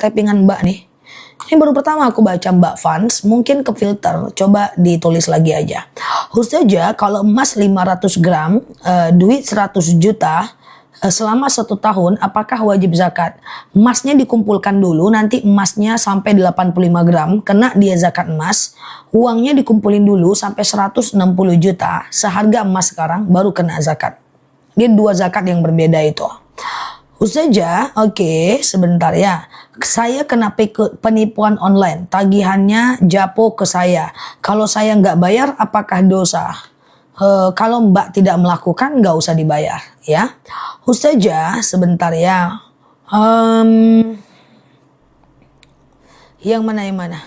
typingan Mbak nih. Ini baru pertama aku baca Mbak Fans, mungkin ke filter, coba ditulis lagi aja. Ustazah, kalau emas 500 gram, duit 100 juta, selama 1 tahun, apakah wajib zakat? Emasnya dikumpulkan dulu, nanti emasnya sampai 85 gram, kena dia zakat emas. Uangnya dikumpulin dulu sampai 160 juta, seharga emas sekarang, baru kena zakat. Dia 2 zakat yang berbeda itu. Ustazah, oke, sebentar ya. Saya kena penipuan online, tagihannya japo ke saya. Kalau saya nggak bayar, apakah dosa? Kalau Mbak tidak melakukan, nggak usah dibayar, ya. Ustazah, sebentar ya. Yang mana?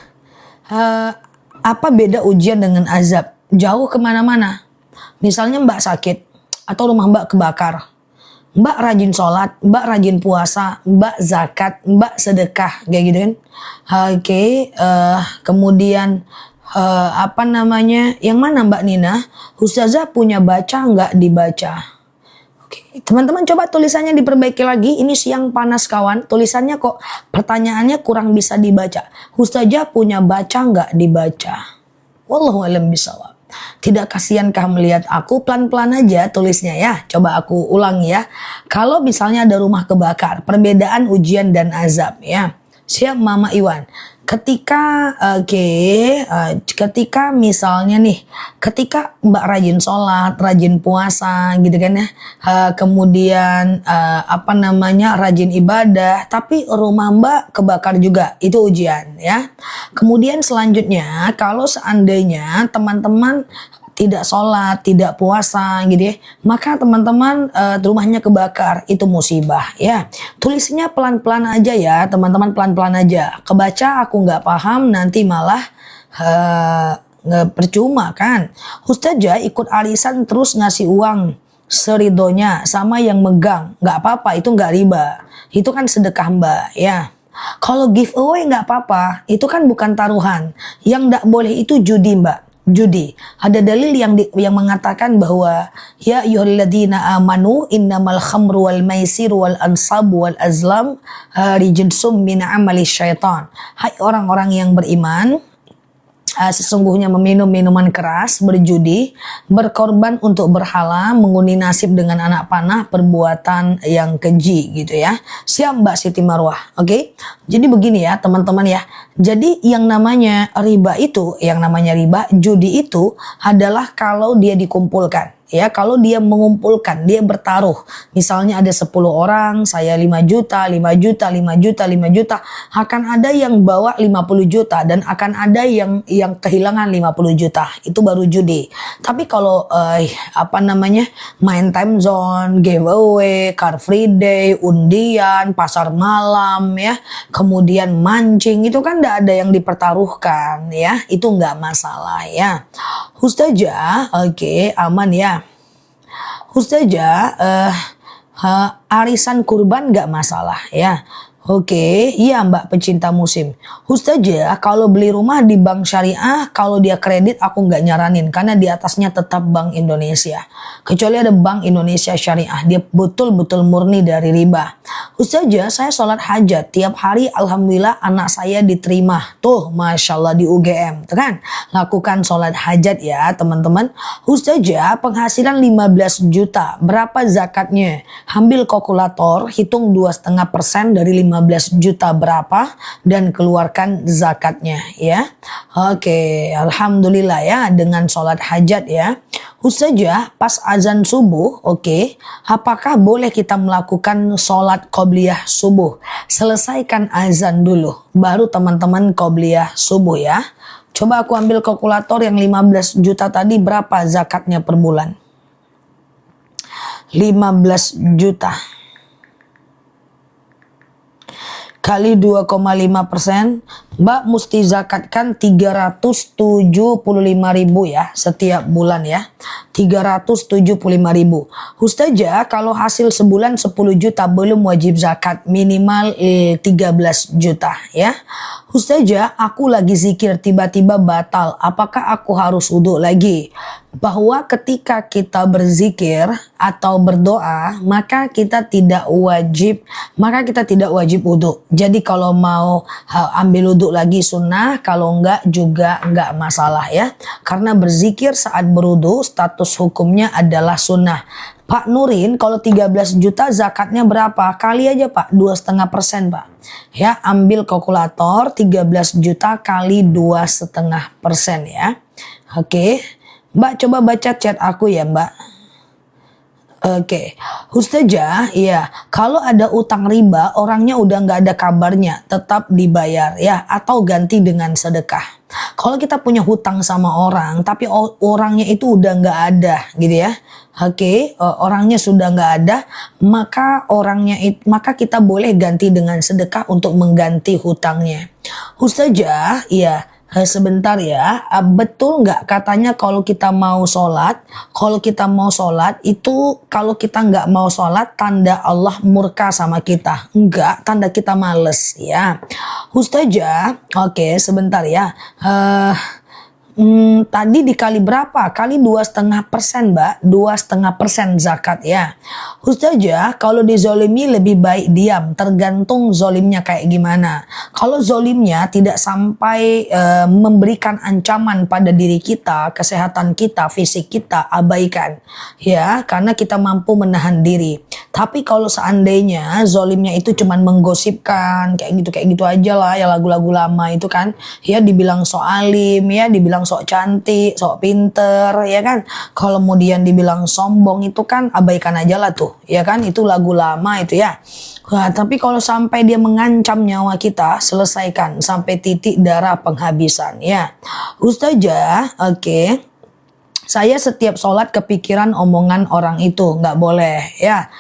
Apa beda ujian dengan azab? Jauh kemana-mana. Misalnya Mbak sakit, atau rumah Mbak kebakar. Mbak rajin sholat, Mbak rajin puasa, Mbak zakat, Mbak sedekah, kayak gitu kan. Oke, kemudian yang mana Mbak Nina? Ustazah punya baca nggak dibaca? Oke, teman-teman coba tulisannya diperbaiki lagi. Ini siang panas kawan, tulisannya kok pertanyaannya kurang bisa dibaca. Ustazah punya baca nggak dibaca? Wallahu a'lam bishawab. Tidak kasihankah melihat aku? Pelan-pelan aja tulisnya ya. Coba aku ulang ya. Kalau misalnya ada rumah kebakar, perbedaan ujian dan azab ya. Siap Mama Iwan. Ketika misalnya nih, ketika Mbak rajin sholat, rajin puasa gitu kan ya. Kemudian rajin ibadah, tapi rumah Mbak kebakar juga, itu ujian ya. Kemudian selanjutnya, kalau seandainya teman-teman tidak sholat, tidak puasa gitu ya, maka teman-teman rumahnya kebakar, itu musibah ya. Tulisnya pelan-pelan aja ya teman-teman, pelan-pelan aja. Kebaca aku nggak paham, nanti malah percuma kan. Ustazah ikut arisan terus ngasih uang seridonya sama yang megang, nggak apa-apa, itu nggak riba, itu kan sedekah Mbak ya. Kalau giveaway nggak apa-apa, itu kan bukan taruhan. Yang nggak boleh itu judi Mbak. Judi. Ada dalil yang mengatakan bahwa ya ayyuhalladzina amanu innamal khamru wal maisiru wal ansabu wal azlam rijsum min amali syaitan. Hai orang-orang yang beriman, sesungguhnya meminum minuman keras, berjudi, berkorban untuk berhala, mengundi nasib dengan anak panah, perbuatan yang keji gitu ya. Siap Mbak Siti Marwah, oke? Jadi begini ya teman-teman ya. Jadi yang namanya riba, judi itu adalah kalau dia dikumpulkan. Ya, kalau dia mengumpulkan, dia bertaruh. Misalnya ada 10 orang, saya 5 juta, 5 juta, 5 juta, 5 juta. Akan ada yang bawa 50 juta dan akan ada yang kehilangan 50 juta. Itu baru judi. Tapi kalau main time zone, giveaway, car free day, undian, pasar malam ya, kemudian mancing, itu kan enggak ada yang dipertaruhkan ya. Itu enggak masalah ya. Ustazah, oke, aman ya. Ustazah, arisan kurban gak masalah ya. Oke, iya Mbak pecinta musim. Ustazah, kalau beli rumah di bank syariah, kalau dia kredit aku nggak nyaranin karena di atasnya tetap Bank Indonesia. Kecuali ada Bank Indonesia Syariah, dia betul-betul murni dari riba. Ustazah, saya sholat hajat tiap hari, alhamdulillah anak saya diterima. Tuh, masya Allah di UGM, tuh kan? Lakukan sholat hajat ya teman-teman. Ustazah, penghasilan 15 juta, berapa zakatnya? Ambil kalkulator, hitung 2,5% dari 15 juta berapa dan keluarkan zakatnya ya. Oke, alhamdulillah ya dengan sholat hajat ya. Ustazah, pas azan subuh, oke, apakah boleh kita melakukan sholat qobliyah subuh? Selesaikan azan dulu, baru teman-teman qobliyah subuh ya. Coba aku ambil kalkulator yang 15 juta tadi, berapa zakatnya per bulan? 15 juta. Kali 2,5%, Mbak mesti zakatkan 375.000 ya setiap bulan ya. 375.000. Ustazah, kalau hasil sebulan 10 juta belum wajib zakat, minimal 13 juta ya. Ustazah, aku lagi zikir tiba-tiba batal, apakah aku harus wudhu lagi? bahwa ketika kita berzikir atau berdoa, maka kita tidak wajib wudhu. Jadi kalau mau ambil wudhu lagi sunnah, kalau enggak juga enggak masalah ya. Karena berzikir saat berwudhu status hukumnya adalah sunnah. Pak Nurin, kalau 13 juta zakatnya berapa? Kali aja Pak, 2,5% Pak. Ya, ambil kalkulator 13 juta kali 2,5% ya. Oke. Mbak coba baca chat aku ya Mbak. Oke, Ustazah, ya kalau ada utang riba orangnya udah nggak ada kabarnya, tetap dibayar ya atau ganti dengan sedekah. Kalau kita punya hutang sama orang tapi orangnya itu udah nggak ada gitu ya. Oke, orangnya sudah nggak ada, maka kita boleh ganti dengan sedekah untuk mengganti hutangnya. Ustazah, ya. Sebentar ya, betul nggak katanya kalau kita mau sholat itu kalau kita nggak mau sholat tanda Allah murka sama kita. Enggak, tanda kita males ya. Ustazah, oke sebentar ya. Tadi dikali berapa? Kali 2,5% Mbak, 2,5% zakat ya. Ustazah, kalau dizolimi lebih baik diam, tergantung zolimnya kayak gimana. Kalau zolimnya tidak sampai memberikan ancaman pada diri kita, kesehatan kita, fisik kita, abaikan ya, karena kita mampu menahan diri. Tapi kalau seandainya zolimnya itu cuman menggosipkan kayak gitu aja lah ya, lagu-lagu lama itu kan ya, dibilang sok alim ya, dibilang sok cantik, sok pinter ya kan. Kalau kemudian dibilang sombong itu kan abaikan aja lah tuh ya kan, itu lagu lama itu ya. Nah, tapi kalau sampai dia mengancam nyawa kita, selesaikan sampai titik darah penghabisan ya. Ustazah, oke. Saya setiap sholat kepikiran omongan orang itu, nggak boleh ya.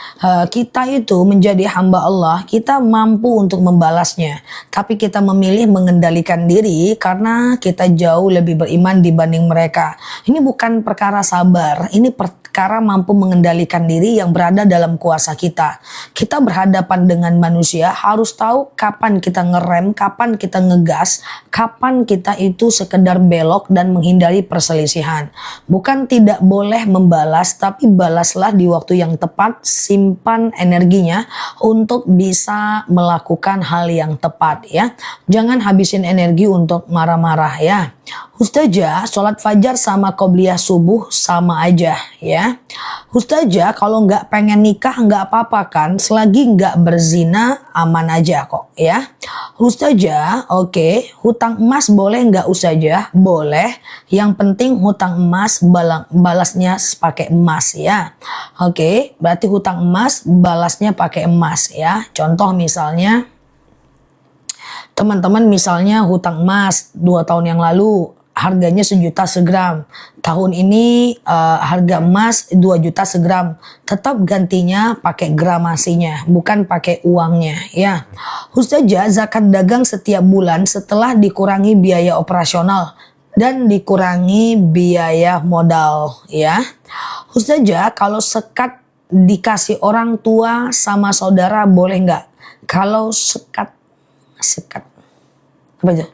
Kita itu menjadi hamba Allah, kita mampu untuk membalasnya. Tapi kita memilih mengendalikan diri karena kita jauh lebih beriman dibanding mereka. Ini bukan perkara sabar, ini perkara mampu mengendalikan diri yang berada dalam kuasa kita. Kita berhadapan dengan manusia, harus tahu kapan kita ngerem, kapan kita ngegas, kapan kita itu sekedar belok dan menghindari perselisihan. Bukan tidak boleh membalas, tapi balaslah di waktu yang tepat, simpan energinya untuk bisa melakukan hal yang tepat ya. Jangan habisin energi untuk marah-marah ya. Ustazah, sholat fajar sama qobliyah subuh sama aja ya. Ustazah, kalau nggak pengen nikah nggak apa-apa kan, selagi nggak berzina aman aja kok ya. Ustazah, oke, hutang emas boleh nggak Ustazah? Boleh, yang penting hutang emas balasnya pakai emas ya. Oke, berarti hutang emas balasnya pakai emas ya. Contoh misalnya, teman-teman misalnya hutang emas 2 tahun yang lalu harganya 1 juta segram. Tahun ini harga emas 2 juta segram. Tetap gantinya pakai gramasinya, bukan pakai uangnya ya. Ustazah, zakat dagang setiap bulan setelah dikurangi biaya operasional dan dikurangi biaya modal ya. Ustazah, kalau sekat dikasih orang tua sama saudara boleh nggak? Kalau sekat apa itu?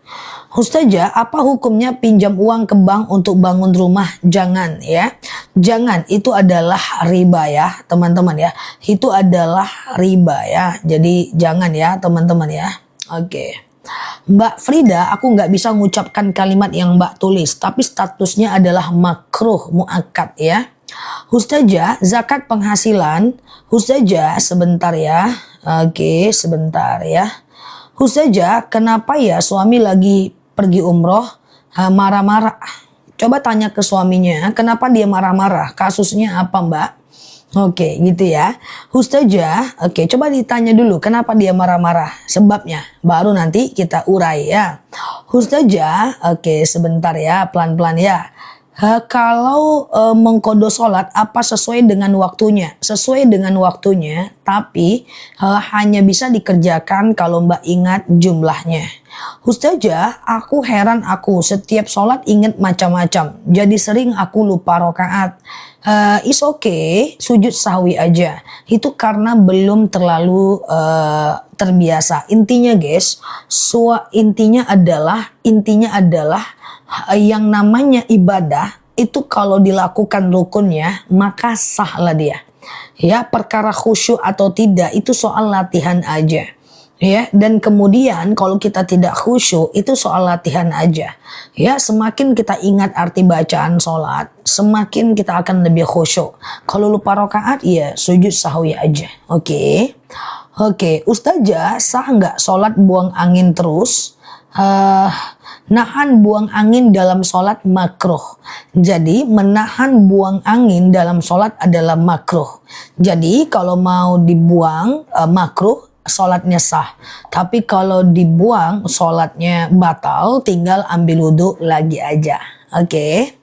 Ustazah, apa hukumnya pinjam uang ke bank untuk bangun rumah? Jangan ya. Jangan, itu adalah riba ya teman-teman ya. Itu adalah riba ya. Jadi jangan ya teman-teman ya. Oke. Mbak Frida, aku nggak bisa mengucapkan kalimat yang Mbak tulis, tapi statusnya adalah makruh muakkad ya. Ustazah, zakat penghasilan. Ustazah, sebentar ya. Oke, sebentar ya. Ustazah, kenapa ya suami lagi pergi umroh marah-marah? Coba tanya ke suaminya, kenapa dia marah-marah? Kasusnya apa Mbak? Oke, gitu ya. Ustazah, oke, coba ditanya dulu kenapa dia marah-marah, sebabnya. Baru nanti kita urai ya. Ustazah, oke, sebentar ya, pelan-pelan ya. Kalau mengkodo sholat apa sesuai dengan waktunya? Sesuai dengan waktunya, tapi hanya bisa dikerjakan kalau Mbak ingat jumlahnya. Ustazah, aku heran setiap sholat ingat macam-macam. Jadi sering aku lupa rokaat. It's okay, sujud sahwi aja. Itu karena belum terlalu terbiasa. Intinya guys, intinya adalah yang namanya ibadah itu kalau dilakukan rukunnya maka sahlah dia. Ya, perkara khusyuk atau tidak itu soal latihan aja. Ya, dan kemudian kalau kita tidak khusyuk itu soal latihan aja. Ya, semakin kita ingat arti bacaan sholat, semakin kita akan lebih khusyuk. Kalau lupa rakaat, ya sujud sahwi aja. Oke. Ustazah, sah nggak sholat buang angin terus? Nahan buang angin dalam sholat makruh. Jadi menahan buang angin dalam sholat adalah makruh. Jadi kalau mau dibuang makruh, sholatnya sah. Tapi kalau dibuang sholatnya batal, tinggal ambil wudhu lagi aja. Oke.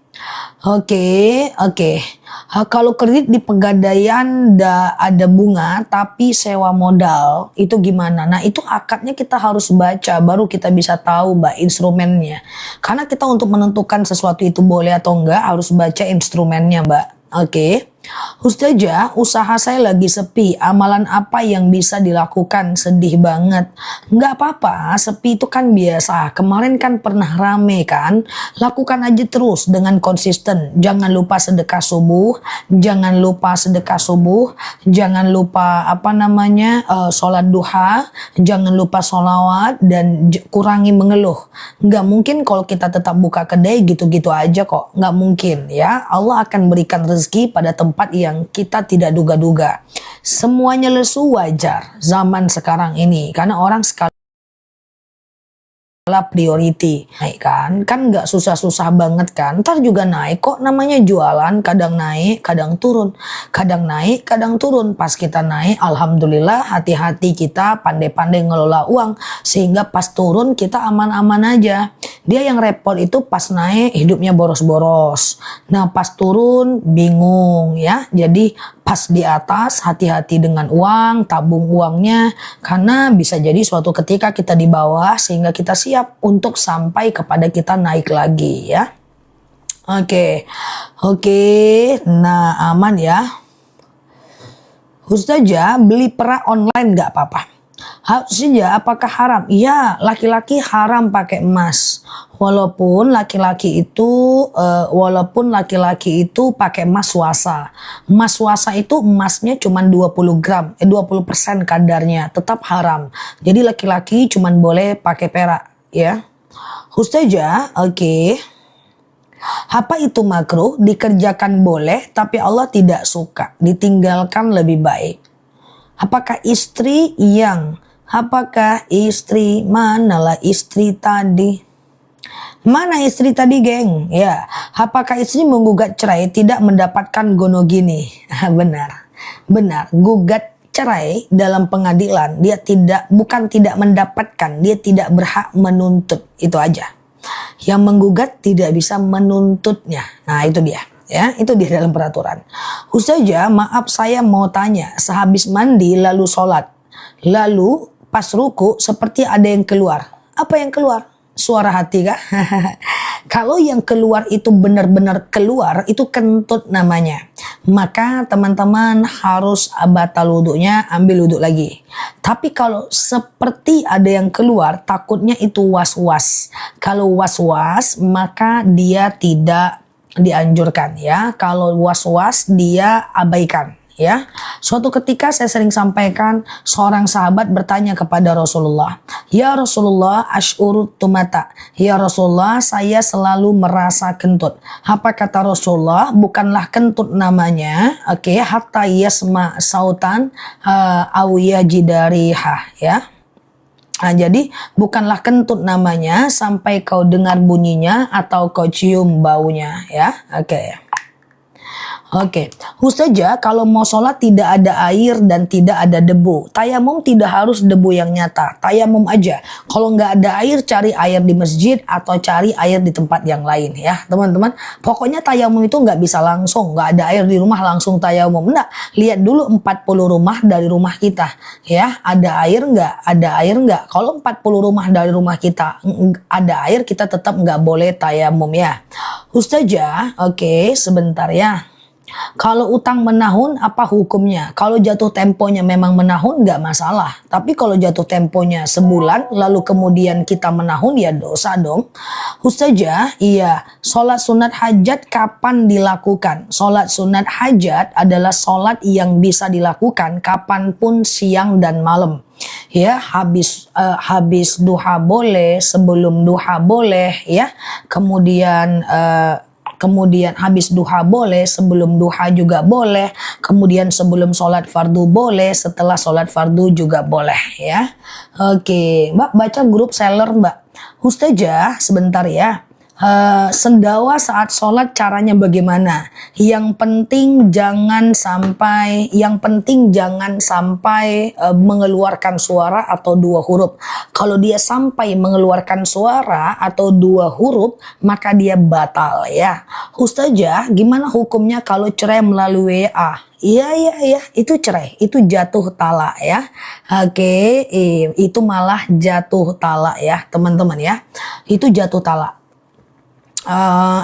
Kalau kredit di Pegadaian ada bunga tapi sewa modal, itu gimana? Nah, itu akadnya kita harus baca baru kita bisa tahu, Mbak, instrumennya. Karena kita untuk menentukan sesuatu itu boleh atau enggak harus baca instrumennya, Mbak. Oke. Ustazah, usaha saya lagi sepi. Amalan apa yang bisa dilakukan? Sedih banget. Nggak apa-apa, sepi itu kan biasa. Kemarin kan pernah rame kan? Lakukan aja terus dengan konsisten. Jangan lupa sedekah subuh. Jangan lupa sholat duha. Jangan lupa sholawat. Dan kurangi mengeluh. Nggak mungkin kalau kita tetap buka kedai gitu-gitu aja kok. Nggak mungkin ya. Allah akan berikan rezeki pada tempat yang kita tidak duga-duga. Semuanya lesu wajar zaman sekarang ini karena orang sekali priority naik kan nggak susah-susah banget kan, ntar juga naik kok, namanya jualan, kadang naik kadang turun, kadang naik kadang turun. Pas kita naik alhamdulillah hati-hati, kita pandai-pandai ngelola uang sehingga pas turun kita aman-aman aja. Dia yang repot itu pas naik hidupnya boros-boros, nah pas turun bingung ya. Jadi pas di atas hati-hati dengan uang, tabung uangnya karena bisa jadi suatu ketika kita di bawah sehingga kita siap untuk sampai kepada kita naik lagi ya. Oke. Nah, aman ya. Ustazah, beli perak online nggak apa-apa? Harusnya apakah haram? Iya, laki-laki haram pakai emas. Walaupun laki-laki itu pakai emas swasta. Emas swasta itu emasnya cuma 20 gram, 20% kadarnya, tetap haram. Jadi laki-laki cuma boleh pakai perak ya. Ustazah, oke. Apa itu makruh? Dikerjakan boleh, tapi Allah tidak suka. Ditinggalkan lebih baik. Apakah istri manalah istri tadi? Mana istri tadi, geng? Ya, apakah istri menggugat cerai tidak mendapatkan gonogini? Benar. Gugat cerai dalam pengadilan, dia bukan tidak mendapatkan, dia tidak berhak menuntut, itu aja. Yang menggugat tidak bisa menuntutnya. Nah, itu dia. Ya, itu dia dalam peraturan. Ustazah, maaf saya mau tanya, sehabis mandi lalu sholat, lalu pas ruku seperti ada yang keluar. Apa yang keluar? Suara hati kah? Kalau yang keluar itu benar-benar keluar, itu kentut namanya. Maka teman-teman harus batal wudhunya, ambil wudhu lagi. Tapi kalau seperti ada yang keluar, takutnya itu was-was. Kalau was-was, maka dia tidak dianjurkan ya. Kalau was-was dia abaikan ya. Suatu ketika saya sering sampaikan, seorang sahabat bertanya kepada Rasulullah, "Ya Rasulullah, asy'uru tumata." Ya Rasulullah, saya selalu merasa kentut. Apa kata Rasulullah? Bukanlah kentut namanya, oke, hatta yasma sautan aw yajidariha ya. Nah, jadi bukanlah kentut namanya sampai kau dengar bunyinya atau kau cium baunya ya. Oke. Ustazah, kalau mau sholat tidak ada air dan tidak ada debu, tayamum tidak harus debu yang nyata, tayamum aja. Kalau nggak ada air, cari air di masjid atau cari air di tempat yang lain ya teman-teman. Pokoknya tayamum itu nggak bisa langsung, nggak ada air di rumah langsung tayamum. Nggak, lihat dulu 40 rumah dari rumah kita ya, ada air nggak. Kalau 40 rumah dari rumah kita ada air, kita tetap nggak boleh tayamum ya. Ustazah, oke, sebentar ya. Kalau utang menahun apa hukumnya? Kalau jatuh temponya memang menahun nggak masalah. Tapi kalau jatuh temponya sebulan lalu kemudian kita menahun ya dosa dong. Ustazah, iya. Sholat sunat hajat kapan dilakukan? Sholat sunat hajat adalah sholat yang bisa dilakukan kapanpun siang dan malam. Ya, habis duha boleh, sebelum duha boleh, ya. Kemudian habis duha boleh, sebelum duha juga boleh, kemudian sebelum sholat fardu boleh, setelah sholat fardu juga boleh, ya. Oke, Mbak baca grup seller Mbak. Ustazah, sebentar ya. Sendawa saat sholat caranya bagaimana? Yang penting jangan sampai mengeluarkan suara atau dua huruf. Kalau dia sampai mengeluarkan suara atau dua huruf, maka dia batal ya. Ustazah, gimana hukumnya kalau cerai melalui WA? Iya, itu cerai, itu jatuh talak ya. Oke, itu malah jatuh talak ya, teman-teman ya. Itu jatuh talak.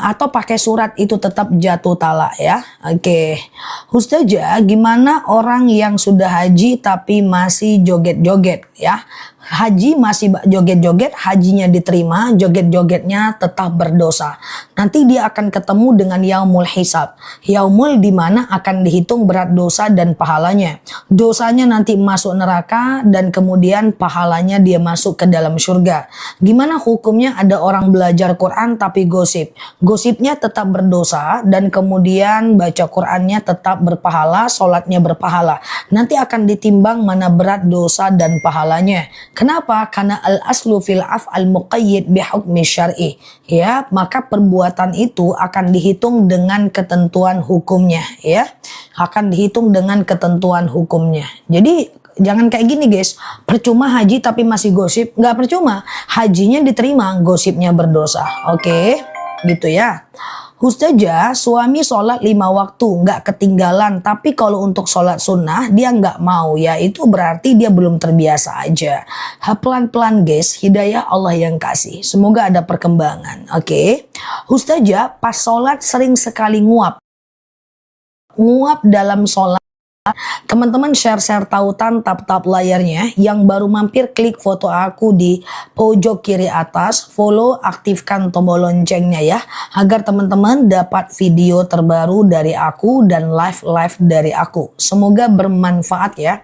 Atau pakai surat itu tetap jatuh talak ya. Oke. Ustazah, gimana orang yang sudah haji tapi masih joget-joget ya? Haji masih joget-joget, hajinya diterima, joget-jogetnya tetap berdosa. Nanti dia akan ketemu dengan yaumul hisab. Yaumul di mana akan dihitung berat dosa dan pahalanya. Dosanya nanti masuk neraka dan kemudian pahalanya dia masuk ke dalam surga. Gimana hukumnya ada orang belajar Quran tapi gosip? Gosipnya tetap berdosa dan kemudian baca Qurannya tetap berpahala, sholatnya berpahala. Nanti akan ditimbang mana berat dosa dan pahalanya. Kenapa? Karena al-aslu fil af'al muqayyid bihukmi syar'i. Ya, maka perbuatan itu akan dihitung dengan ketentuan hukumnya, ya. Akan dihitung dengan ketentuan hukumnya. Jadi jangan kayak gini guys, percuma haji tapi masih gosip. Nggak percuma, hajinya diterima, gosipnya berdosa. Oke, gitu ya. Ustazah, suami sholat 5 waktu nggak ketinggalan, tapi kalau untuk sholat sunnah dia nggak mau, ya itu berarti dia belum terbiasa aja. Pelan-pelan guys, hidayah Allah yang kasih. Semoga ada perkembangan. Oke. Ustazah, pas sholat sering sekali nguap dalam sholat. Teman-teman share-share tautan, tap-tap layarnya. Yang baru mampir klik foto aku di pojok kiri atas, follow, aktifkan tombol loncengnya ya, agar teman-teman dapat video terbaru dari aku dan live-live dari aku. Semoga bermanfaat ya.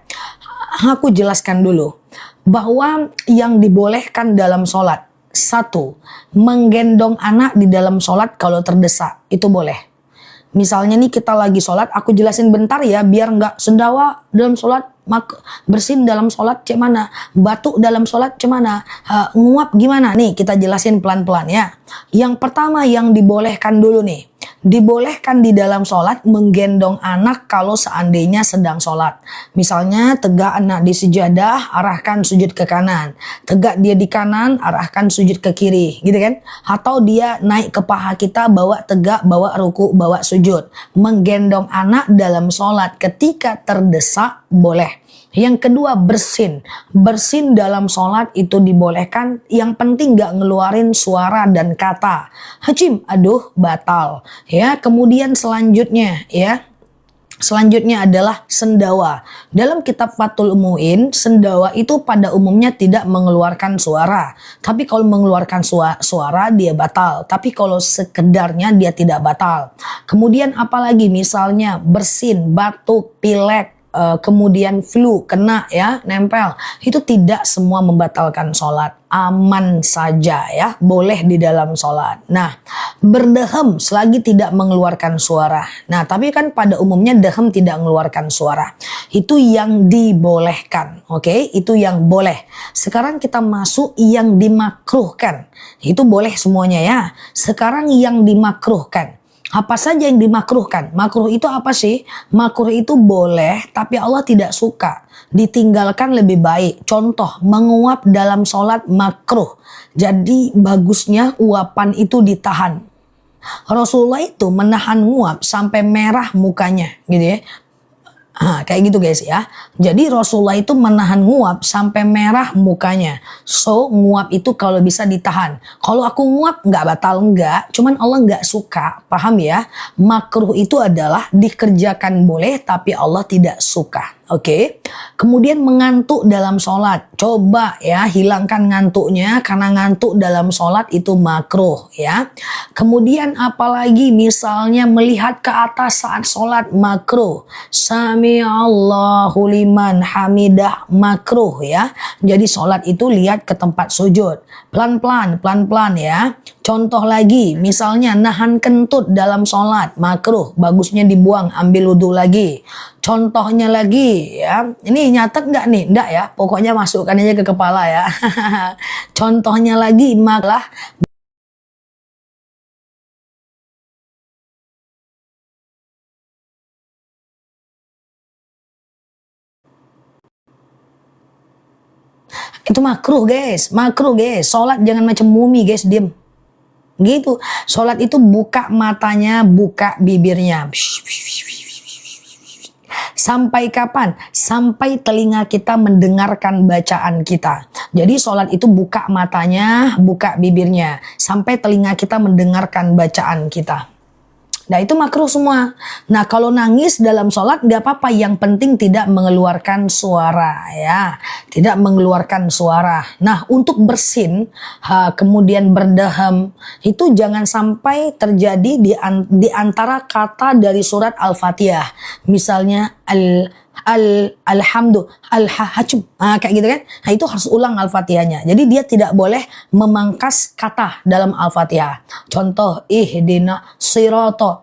Aku jelaskan dulu bahwa yang dibolehkan dalam sholat, 1. Menggendong anak di dalam sholat kalau terdesak, itu boleh. Misalnya nih kita lagi sholat, aku jelasin bentar ya biar nggak sendawa dalam sholat, bersin dalam sholat cek mana, batuk dalam sholat cek mana, nguap gimana, nih kita jelasin pelan-pelan ya. Yang pertama yang dibolehkan dulu nih, dibolehkan di dalam sholat menggendong anak kalau seandainya sedang sholat. Misalnya tegak anak di sejadah, arahkan sujud ke kanan. Tegak dia di kanan, arahkan sujud ke kiri, gitu kan? Atau dia naik ke paha kita, bawa tegak, bawa ruku, bawa sujud. Menggendong anak dalam sholat ketika terdesak boleh. Yang kedua, bersin. Bersin dalam sholat itu dibolehkan. Yang penting gak ngeluarin suara dan kata. Hacim, aduh, batal. Ya, kemudian selanjutnya ya. Selanjutnya adalah sendawa. Dalam kitab Fathul Mu'in, sendawa itu pada umumnya tidak mengeluarkan suara. Tapi kalau mengeluarkan suara dia batal. Tapi kalau sekedarnya dia tidak batal. Kemudian apalagi misalnya bersin, batuk, pilek, kemudian flu, kena ya, nempel. Itu tidak semua membatalkan sholat. Aman saja ya, boleh di dalam sholat. Nah, berdehem selagi tidak mengeluarkan suara. Nah, tapi kan pada umumnya dehem tidak mengeluarkan suara. Itu yang dibolehkan, oke? Itu yang boleh. Sekarang kita masuk yang dimakruhkan. Itu boleh semuanya ya. Sekarang yang dimakruhkan. Apa saja yang dimakruhkan? Makruh itu apa sih? Makruh itu boleh, tapi Allah tidak suka. Ditinggalkan lebih baik. Contoh, menguap dalam sholat makruh. Jadi bagusnya uapan itu ditahan. Rasulullah itu menahan nguap sampai merah mukanya, gitu ya. Kayak gitu guys ya. Jadi Rasulullah itu menahan nguap sampai merah mukanya. So nguap itu kalau bisa ditahan. Kalau aku nguap nggak batal enggak, cuman Allah nggak suka. Paham ya? Makruh itu adalah dikerjakan boleh tapi Allah tidak suka. Oke. Kemudian mengantuk dalam sholat. Coba ya hilangkan ngantuknya karena ngantuk dalam sholat itu makruh ya. Kemudian apalagi misalnya melihat ke atas saat sholat makruh. Sami Allahu liman hamidah makruh ya. Jadi sholat itu lihat ke tempat sujud. Pelan-pelan ya. Contoh lagi, misalnya nahan kentut dalam sholat, makruh, bagusnya dibuang, ambil wudhu lagi. Contohnya lagi ya, ini nyatet nggak nih? Nggak ya, pokoknya masukkan aja ke kepala ya. Contohnya lagi, malah itu makruh guys. Sholat jangan macam mumi guys, diem. Gitu, sholat itu buka matanya, buka bibirnya. Sampai kapan? Sampai telinga kita mendengarkan bacaan kita. Jadi sholat itu buka matanya, buka bibirnya. Sampai telinga kita mendengarkan bacaan kita. Nah itu makruh semua. Nah kalau nangis dalam sholat nggak apa-apa. Yang penting tidak mengeluarkan suara ya. Tidak mengeluarkan suara. Nah untuk bersin, kemudian berdehem, itu jangan sampai terjadi di antara kata dari surat Al-Fatihah. Misalnya alhamdu al-hajm kayak gitu kan. Nah itu harus ulang Al-Fatihahnya. Jadi dia tidak boleh memangkas kata dalam Al-Fatihah. Contoh ihdina sirato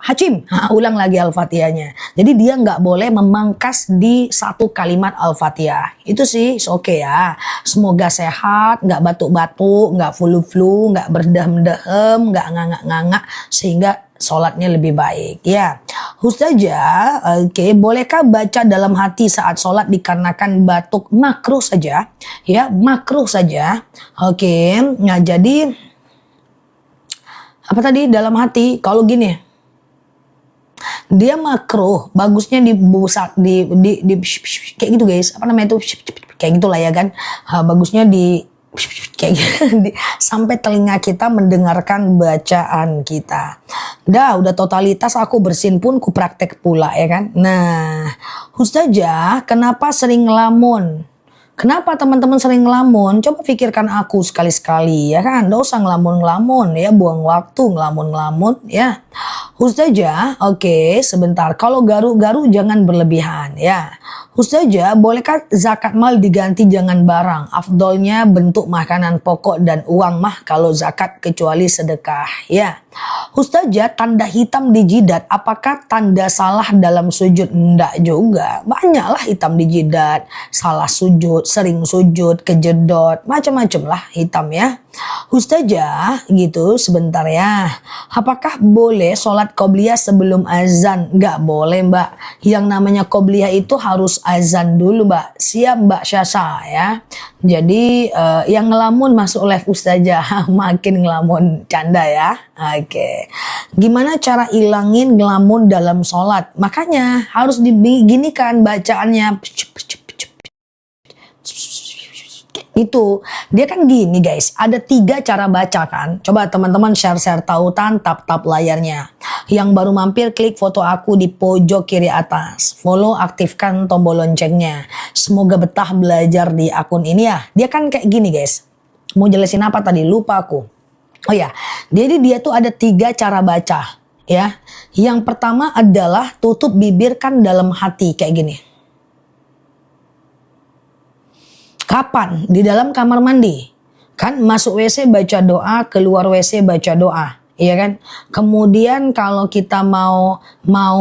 hajim. Ulang lagi Al-Fatihahnya. Jadi dia nggak boleh memangkas di satu kalimat Al-Fatihah. Itu sih oke ya. Semoga sehat, nggak batuk-batuk, nggak flu-flu, nggak berdehem-dehem, nggak ngangak-ngangak sehingga sholatnya lebih baik ya. Ustazah, oke, bolehkah baca dalam hati saat sholat dikarenakan batuk? Makruh saja ya, makruh saja. Oke, nah jadi apa tadi dalam hati? Kalau gini, dia makruh, bagusnya dibusak di kayak gitu guys. Apa namanya itu? Kayak gitulah ya kan. Bagusnya di kayak gitu, sampai telinga kita mendengarkan bacaan kita. Udah totalitas aku bersin pun ku praktek pula ya kan. Nah, Ustazah, kenapa sering ngelamun? Kenapa teman-teman sering ngelamun? Coba pikirkan aku sekali-sekali ya kan. Nggak usah ngelamun-ngelamun ya, buang waktu ngelamun-ngelamun ya. Ustazah, oke, sebentar. Kalau garu-garu jangan berlebihan ya. Ustazah, bolehkah zakat mal diganti jangan barang? Afdolnya bentuk makanan pokok dan uang mah kalau zakat kecuali sedekah ya. Ustazah, tanda hitam di jidat apakah tanda salah dalam sujud? Enggak juga. Banyaklah hitam di jidat. Salah sujud, sering sujud, kejedot, macam-macam lah hitam ya. Ustazah, gitu sebentar ya. Apakah boleh sholat qobliyah sebelum azan? Enggak boleh mbak. Yang namanya qobliyah itu harus azan dulu mbak. Siap mbak Syasa ya. Jadi yang ngelamun masuk live Ustazah. Makin ngelamun canda ya. Oke. Gimana cara ilangin ngelamun dalam sholat? Makanya harus diginikan bacaannya. Itu dia kan gini guys, ada 3 cara baca kan. Coba teman-teman share tautan, tap layarnya. Yang baru mampir klik foto aku di pojok kiri atas, follow, aktifkan tombol loncengnya. Semoga betah belajar di akun ini ya. Dia kan kayak gini guys, mau jelasin apa tadi lupa aku. Oh ya, jadi dia tuh ada 3 cara baca ya. Yang pertama adalah tutup bibir kan dalam hati kayak gini. Kapan? Di dalam kamar mandi. Kan masuk WC baca doa, keluar WC baca doa. Iya kan? Kemudian kalau kita mau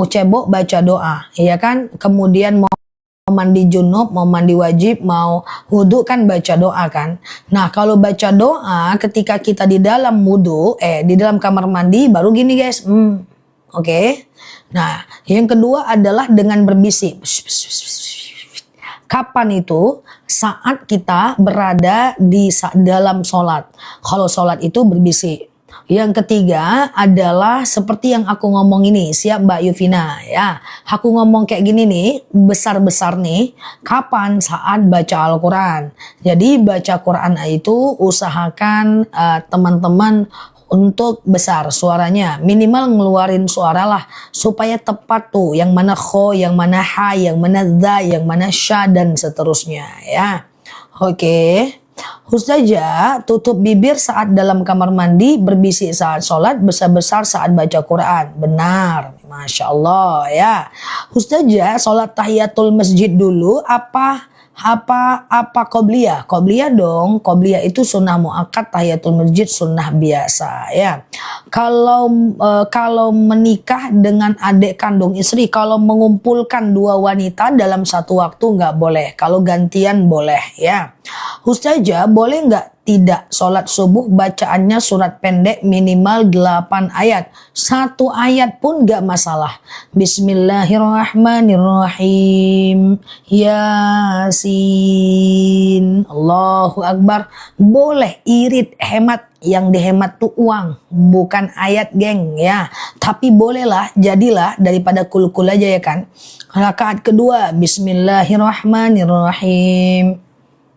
cebok baca doa. Iya kan? Kemudian mau mandi junub, mau mandi wajib, mau wudhu kan baca doa kan. Nah kalau baca doa ketika kita di dalam wudhu, di dalam kamar mandi baru gini guys. Oke. Nah yang kedua adalah dengan berbisik. Kapan itu? Saat kita berada di dalam sholat. Kalau sholat itu berbisik. Yang ketiga adalah seperti yang aku ngomong ini, siap Mbak Yuvina ya. Aku ngomong kayak gini nih, besar-besar nih, kapan? Saat baca Al-Quran. Jadi baca Quran itu usahakan teman-teman untuk besar suaranya, minimal ngeluarin suara lah supaya tepat tuh, yang mana kho, yang mana ha, yang mana dha, yang mana sya dan seterusnya ya. Oke. Ustazah, tutup bibir saat dalam kamar mandi, berbisik saat sholat, besar-besar saat baca Quran. Benar, Masya Allah ya. Ustazah, sholat tahiyatul masjid dulu apa qobliyah? Qobliyah dong. Qobliyah itu sunnah muakkad, tahiyatul masjid sunnah biasa ya. Kalau menikah dengan adik kandung istri, kalau mengumpulkan dua wanita dalam satu waktu nggak boleh. Kalau gantian boleh ya. Ustazah, boleh nggak tidak sholat subuh bacaannya surat pendek minimal 8 ayat. Satu ayat pun nggak masalah. Bismillahirrahmanirrahim. Yasin. Allahu Akbar. Boleh, irit, hemat. Yang dihemat tuh uang, bukan ayat geng ya. Tapi bolehlah, jadilah daripada kul-kul aja ya kan. Rakaat kedua, Bismillahirrahmanirrahim.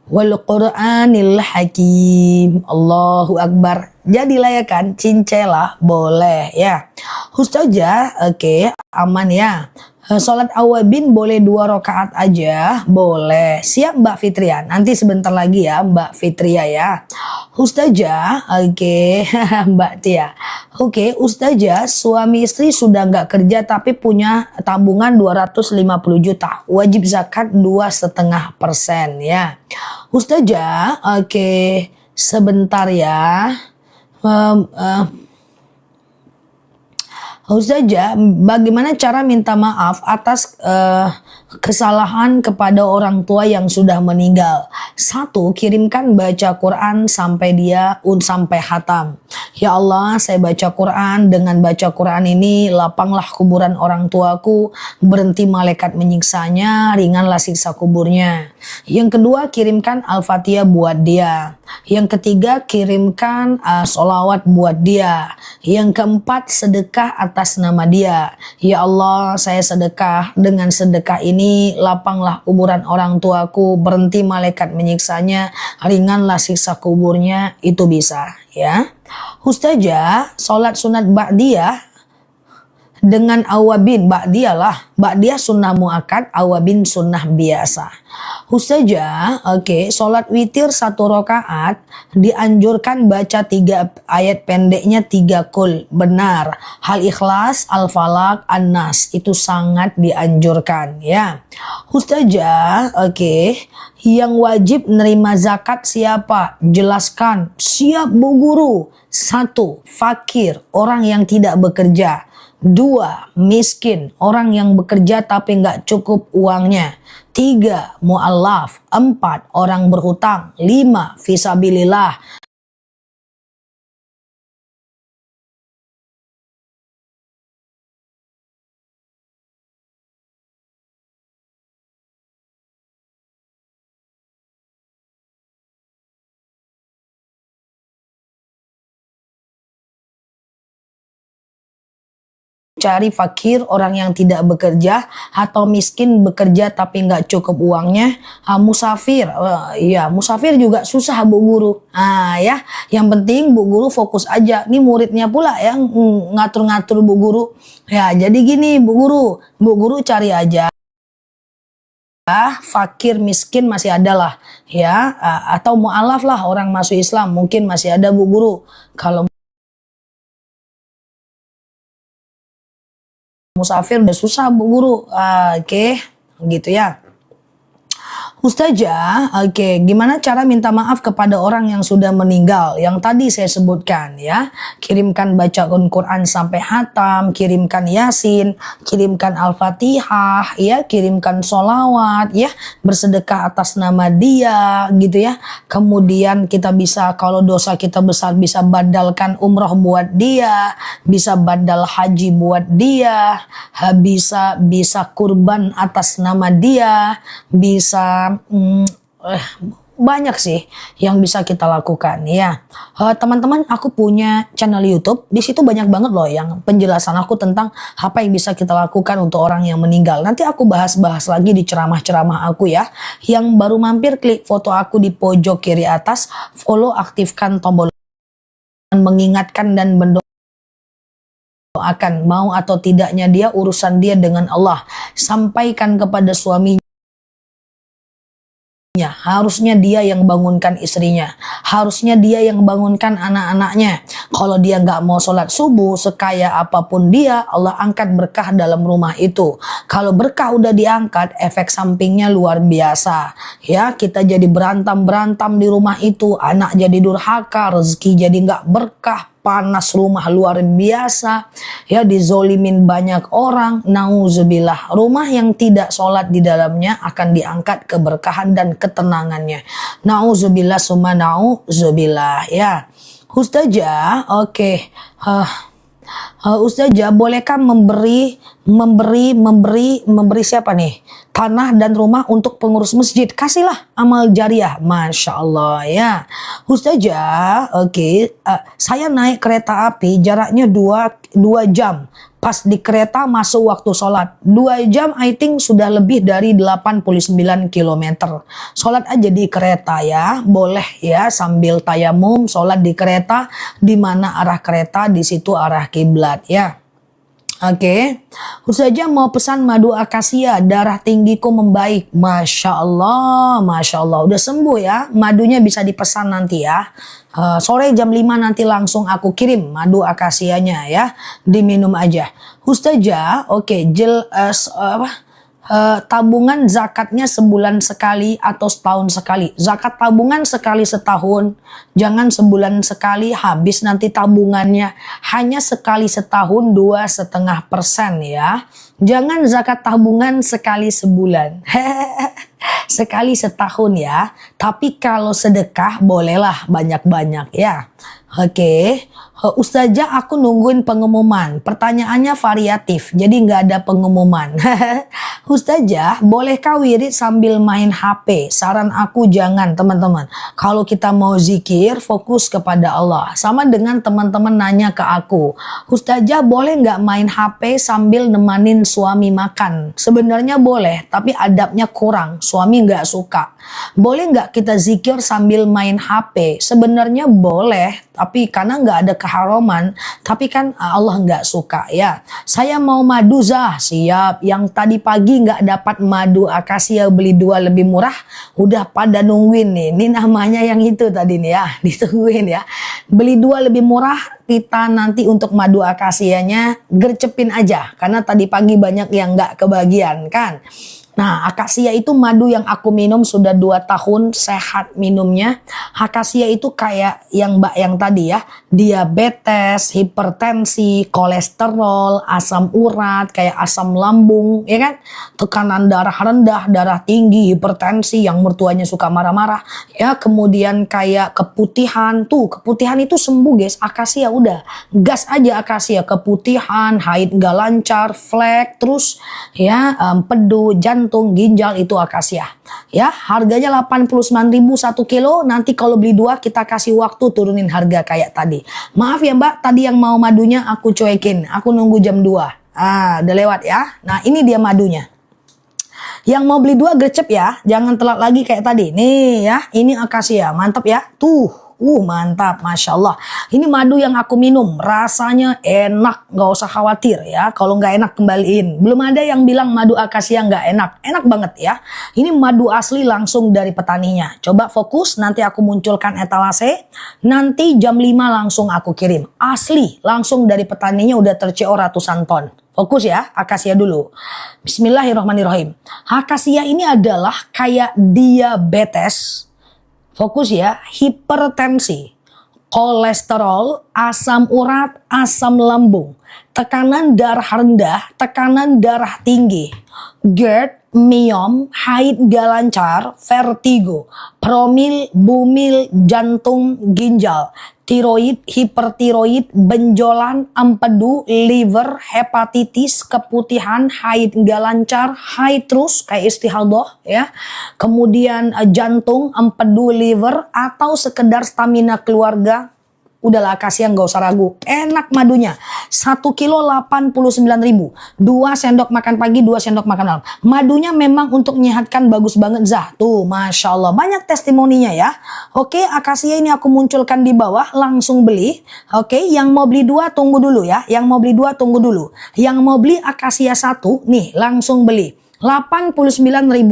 Wal Qur'anil Hakim. Allahu Akbar. Jadilah ya kan, cincela boleh ya. Ustazah, oke, aman ya. Sholat awabin boleh 2 rakaat aja, boleh. Siap Mbak Fitria, nanti sebentar lagi ya Mbak Fitria ya. Ustazah, oke, Mbak Tia. Oke, Ustazah, suami istri sudah nggak kerja tapi punya tabungan 250 juta. Wajib zakat 2,5% ya. Ustazah, oke, sebentar ya. Ustazah, bagaimana cara minta maaf atas kesalahan kepada orang tua yang sudah meninggal? 1. Kirimkan baca Quran sampai sampai hatam. Ya Allah, saya baca Quran, dengan baca Quran ini lapanglah kuburan orang tuaku, berhenti malaikat menyiksanya, ringanlah siksa kuburnya. Yang kedua, kirimkan Al-Fatihah buat dia. Yang ketiga, kirimkan sholawat buat dia. Yang keempat, sedekah atas nama dia. Ya Allah, saya sedekah, dengan sedekah ini lapanglah kuburan orang tuaku, berhenti malaikat menyiksanya, ringanlah siksa kuburnya. Itu bisa ya. Ustazah, sholat sunat ba'diyah dengan awabin, ba'diyah lah. Ba'diyah sunnah muakkad, awabin sunnah biasa. Ustazah, oke, sholat witir 1 rakaat dianjurkan baca 3 ayat pendeknya 3 kul. Benar. Hal Ikhlas, Al-Falaq, An-Nas itu sangat dianjurkan ya. Ustazah, oke, yang wajib nerima zakat siapa? Jelaskan. Siap Bu Guru. 1. Fakir, orang yang tidak bekerja. 2. Miskin, orang yang bekerja tapi nggak cukup uangnya. 3. Mu'allaf. 4. Orang berhutang. 5. Fisabilillah. Cari fakir, orang yang tidak bekerja, atau miskin bekerja tapi nggak cukup uangnya. Musafir, ya musafir juga susah Bu Guru. Ya, yang penting Bu Guru fokus aja. Ini muridnya pula yang ngatur-ngatur Bu Guru. Ya, jadi gini Bu Guru cari aja. Fakir, miskin masih ada lah ya, atau mu'alaf lah, orang masuk Islam mungkin masih ada Bu Guru. Kalau musafir udah susah Bu Guru. Oke, gitu ya. Ustazah, oke, gimana cara minta maaf kepada orang yang sudah meninggal? Yang tadi saya sebutkan ya, kirimkan bacaan Quran sampai hatam, kirimkan Yasin, kirimkan Al-Fatihah, ya, kirimkan sholawat, ya, bersedekah atas nama dia, gitu ya. Kemudian kita bisa, kalau dosa kita besar, bisa badalkan umroh buat dia, bisa badal haji buat dia, bisa kurban atas nama dia, bisa banyak sih yang bisa kita lakukan ya. Teman-teman, aku punya channel YouTube. Di situ banyak banget loh yang penjelasan aku tentang apa yang bisa kita lakukan untuk orang yang meninggal. Nanti aku bahas-bahas lagi di ceramah-ceramah aku ya. Yang baru mampir, klik foto aku di pojok kiri atas, follow, aktifkan tombol mengingatkan dan mendoakan. Mau atau tidaknya dia, urusan dia dengan Allah. Sampaikan kepada suaminya. Harusnya dia yang bangunkan istrinya, harusnya dia yang bangunkan anak-anaknya. Kalau dia nggak mau sholat subuh, sekaya apapun dia, Allah angkat berkah dalam rumah itu. Kalau berkah udah diangkat, efek sampingnya luar biasa ya. Kita jadi berantem di rumah itu, anak jadi durhaka, rezeki jadi nggak berkah, panas rumah luar biasa ya, dizolimin banyak orang. Nauzubillah, rumah yang tidak sholat di dalamnya akan diangkat keberkahan dan ketenangannya. Nauzubillah summa nauzubillah ya. Ustazah, oke. Ustazah, bolehkah memberi siapa nih? Tanah dan rumah untuk pengurus masjid. Kasihlah amal jariah. Masya Allah ya. Ustazah, oke. Saya naik kereta api jaraknya 2 jam. Pas di kereta masuk waktu sholat. 2 jam I think sudah lebih dari 89 km. Sholat aja di kereta ya. Boleh ya, sambil tayamum sholat di kereta. Di mana arah kereta, di situ arah kiblat ya. Oke. Ustazah mau pesan madu akasia, darah tinggiku membaik. Masya Allah, Masya Allah. Udah sembuh ya. Madunya bisa dipesan nanti ya. Sore jam 5 nanti langsung aku kirim madu akasianya ya. Diminum aja. Ustazah, oke. Tabungan zakatnya sebulan sekali atau setahun sekali. Zakat tabungan sekali setahun, jangan sebulan sekali habis nanti tabungannya. Hanya sekali setahun 2,5% ya. Jangan zakat tabungan sekali sebulan. Sekali setahun ya. Tapi kalau sedekah bolehlah banyak-banyak ya. Oke. Ustazah, aku nungguin pengumuman. Pertanyaannya variatif, jadi nggak ada pengumuman. Ustazah, bolehkah wirid sambil main HP? Saran aku jangan, teman-teman. Kalau kita mau zikir, fokus kepada Allah. Sama dengan teman-teman nanya ke aku, Ustazah boleh nggak main HP sambil nemanin suami makan? Sebenarnya boleh, tapi adabnya kurang. Suami nggak suka. Boleh nggak kita zikir sambil main HP? Sebenarnya boleh, tapi karena nggak ada keharaman, tapi kan Allah nggak suka ya. Saya mau madu Zah, siap. Yang tadi pagi nggak dapat madu akasia, beli 2 lebih murah, udah pada nungguin nih. Ini namanya yang itu tadi nih ya, ditungguin ya. Beli 2 lebih murah, kita nanti untuk madu akasianya gercepin aja, karena tadi pagi banyak yang nggak kebagian kan. Nah, akasia itu madu yang aku minum sudah 2 tahun, sehat minumnya. Akasia itu kayak yang Mbak yang tadi ya, diabetes, hipertensi, kolesterol, asam urat, kayak asam lambung, ya kan? Tekanan darah rendah, darah tinggi, hipertensi, yang mertuanya suka marah-marah, ya. Kemudian kayak keputihan, tuh keputihan itu sembuh guys, akasia udah. Gas aja akasia, keputihan, haid gak lancar, flek, terus ya empedu, jantung, ginjal itu akasia ya. Harganya 89.000 1 kilo. Nanti kalau beli 2 kita kasih waktu turunin harga kayak tadi. Maaf ya Mbak, tadi yang mau madunya aku cuekin, aku nunggu jam 2. Udah lewat ya. Nah ini dia madunya. Yang mau beli 2 gercep ya, jangan telat lagi kayak tadi. Nih ya, ini akasia, mantap ya. Tuh, mantap, Masya Allah. Ini madu yang aku minum, rasanya enak, nggak usah khawatir ya. Kalau nggak enak kembaliin. Belum ada yang bilang madu akasia nggak enak, enak banget ya. Ini madu asli langsung dari petaninya. Coba fokus, nanti aku munculkan etalase. Nanti jam 5 langsung aku kirim. Asli, langsung dari petaninya, udah terCO ratusan ton. Fokus ya, akasia dulu. Bismillahirrahmanirrahim. Akasia ini adalah kayak diabetes. Fokus ya, hipertensi, kolesterol, asam urat, asam lambung, tekanan darah rendah, tekanan darah tinggi, GERD, miom, haid gak lancar, vertigo, promil, bumil, jantung, ginjal, tiroid, hipertiroid, benjolan, empedu, liver, hepatitis, keputihan, haid gak lancar, haid terus kayak istihadah ya. Kemudian jantung, empedu, liver, atau sekedar stamina keluarga. Udahlah Akasia nggak usah ragu. Enak madunya. 1 kilo 89.000. 2 sendok makan pagi, 2 sendok makan malam. Madunya memang untuk menyehatkan bagus banget Zah. Tuh Masya Allah. Banyak testimoninya ya. Oke Akasia ini aku munculkan di bawah. Langsung beli. Oke yang mau beli 2 tunggu dulu ya. Yang mau beli 2 tunggu dulu. Yang mau beli Akasia 1 nih langsung beli. 89.000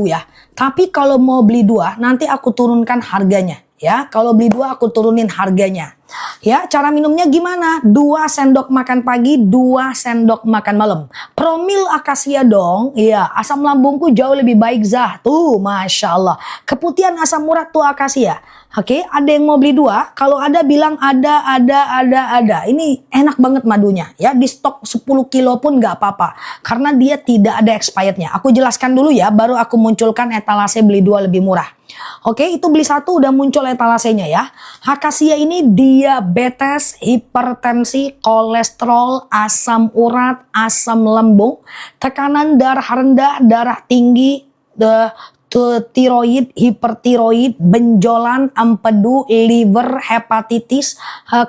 ya. Tapi kalau mau beli 2 nanti aku turunkan harganya. Ya, kalau beli 2 aku turunin harganya. Ya, cara minumnya gimana? 2 sendok makan pagi, 2 sendok makan malam. Promil Akasia dong. Iya, asam lambungku jauh lebih baik Zah. Tuh, Masya Allah. Keputihan asam urat tuh Akasia. Oke, ada yang mau beli 2? Kalau ada bilang ada. Ini enak banget madunya. Ya, di stok 10 kilo pun nggak apa-apa. Karena dia tidak ada expirednya. Aku jelaskan dulu ya, baru aku munculkan etalase beli 2 lebih murah. Oke, itu beli 1 udah muncul etalasenya ya. Akasia ini diabetes, hipertensi, kolesterol, asam urat, asam lambung, tekanan darah rendah, darah tinggi, tiroid, hipertiroid, benjolan, empedu, liver, hepatitis,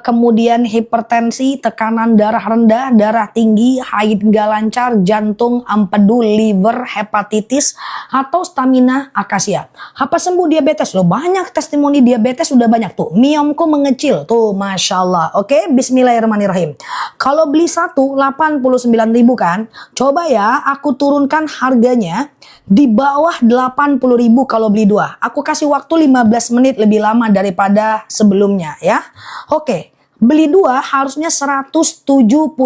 kemudian hipertensi, tekanan darah rendah, darah tinggi, haid gak lancar, jantung, empedu, liver, hepatitis, atau stamina Akasia. Apa sembuh diabetes? Loh banyak testimoni diabetes udah banyak tuh. Miomku mengecil tuh Masya Allah. Oke, bismillahirrahmanirrahim. Kalau beli 1 89.000 kan? Coba ya aku turunkan harganya di bawah 80.000 kalau beli 2. Aku kasih waktu 15 menit lebih lama daripada sebelumnya ya. Oke, beli 2 harusnya 178.000.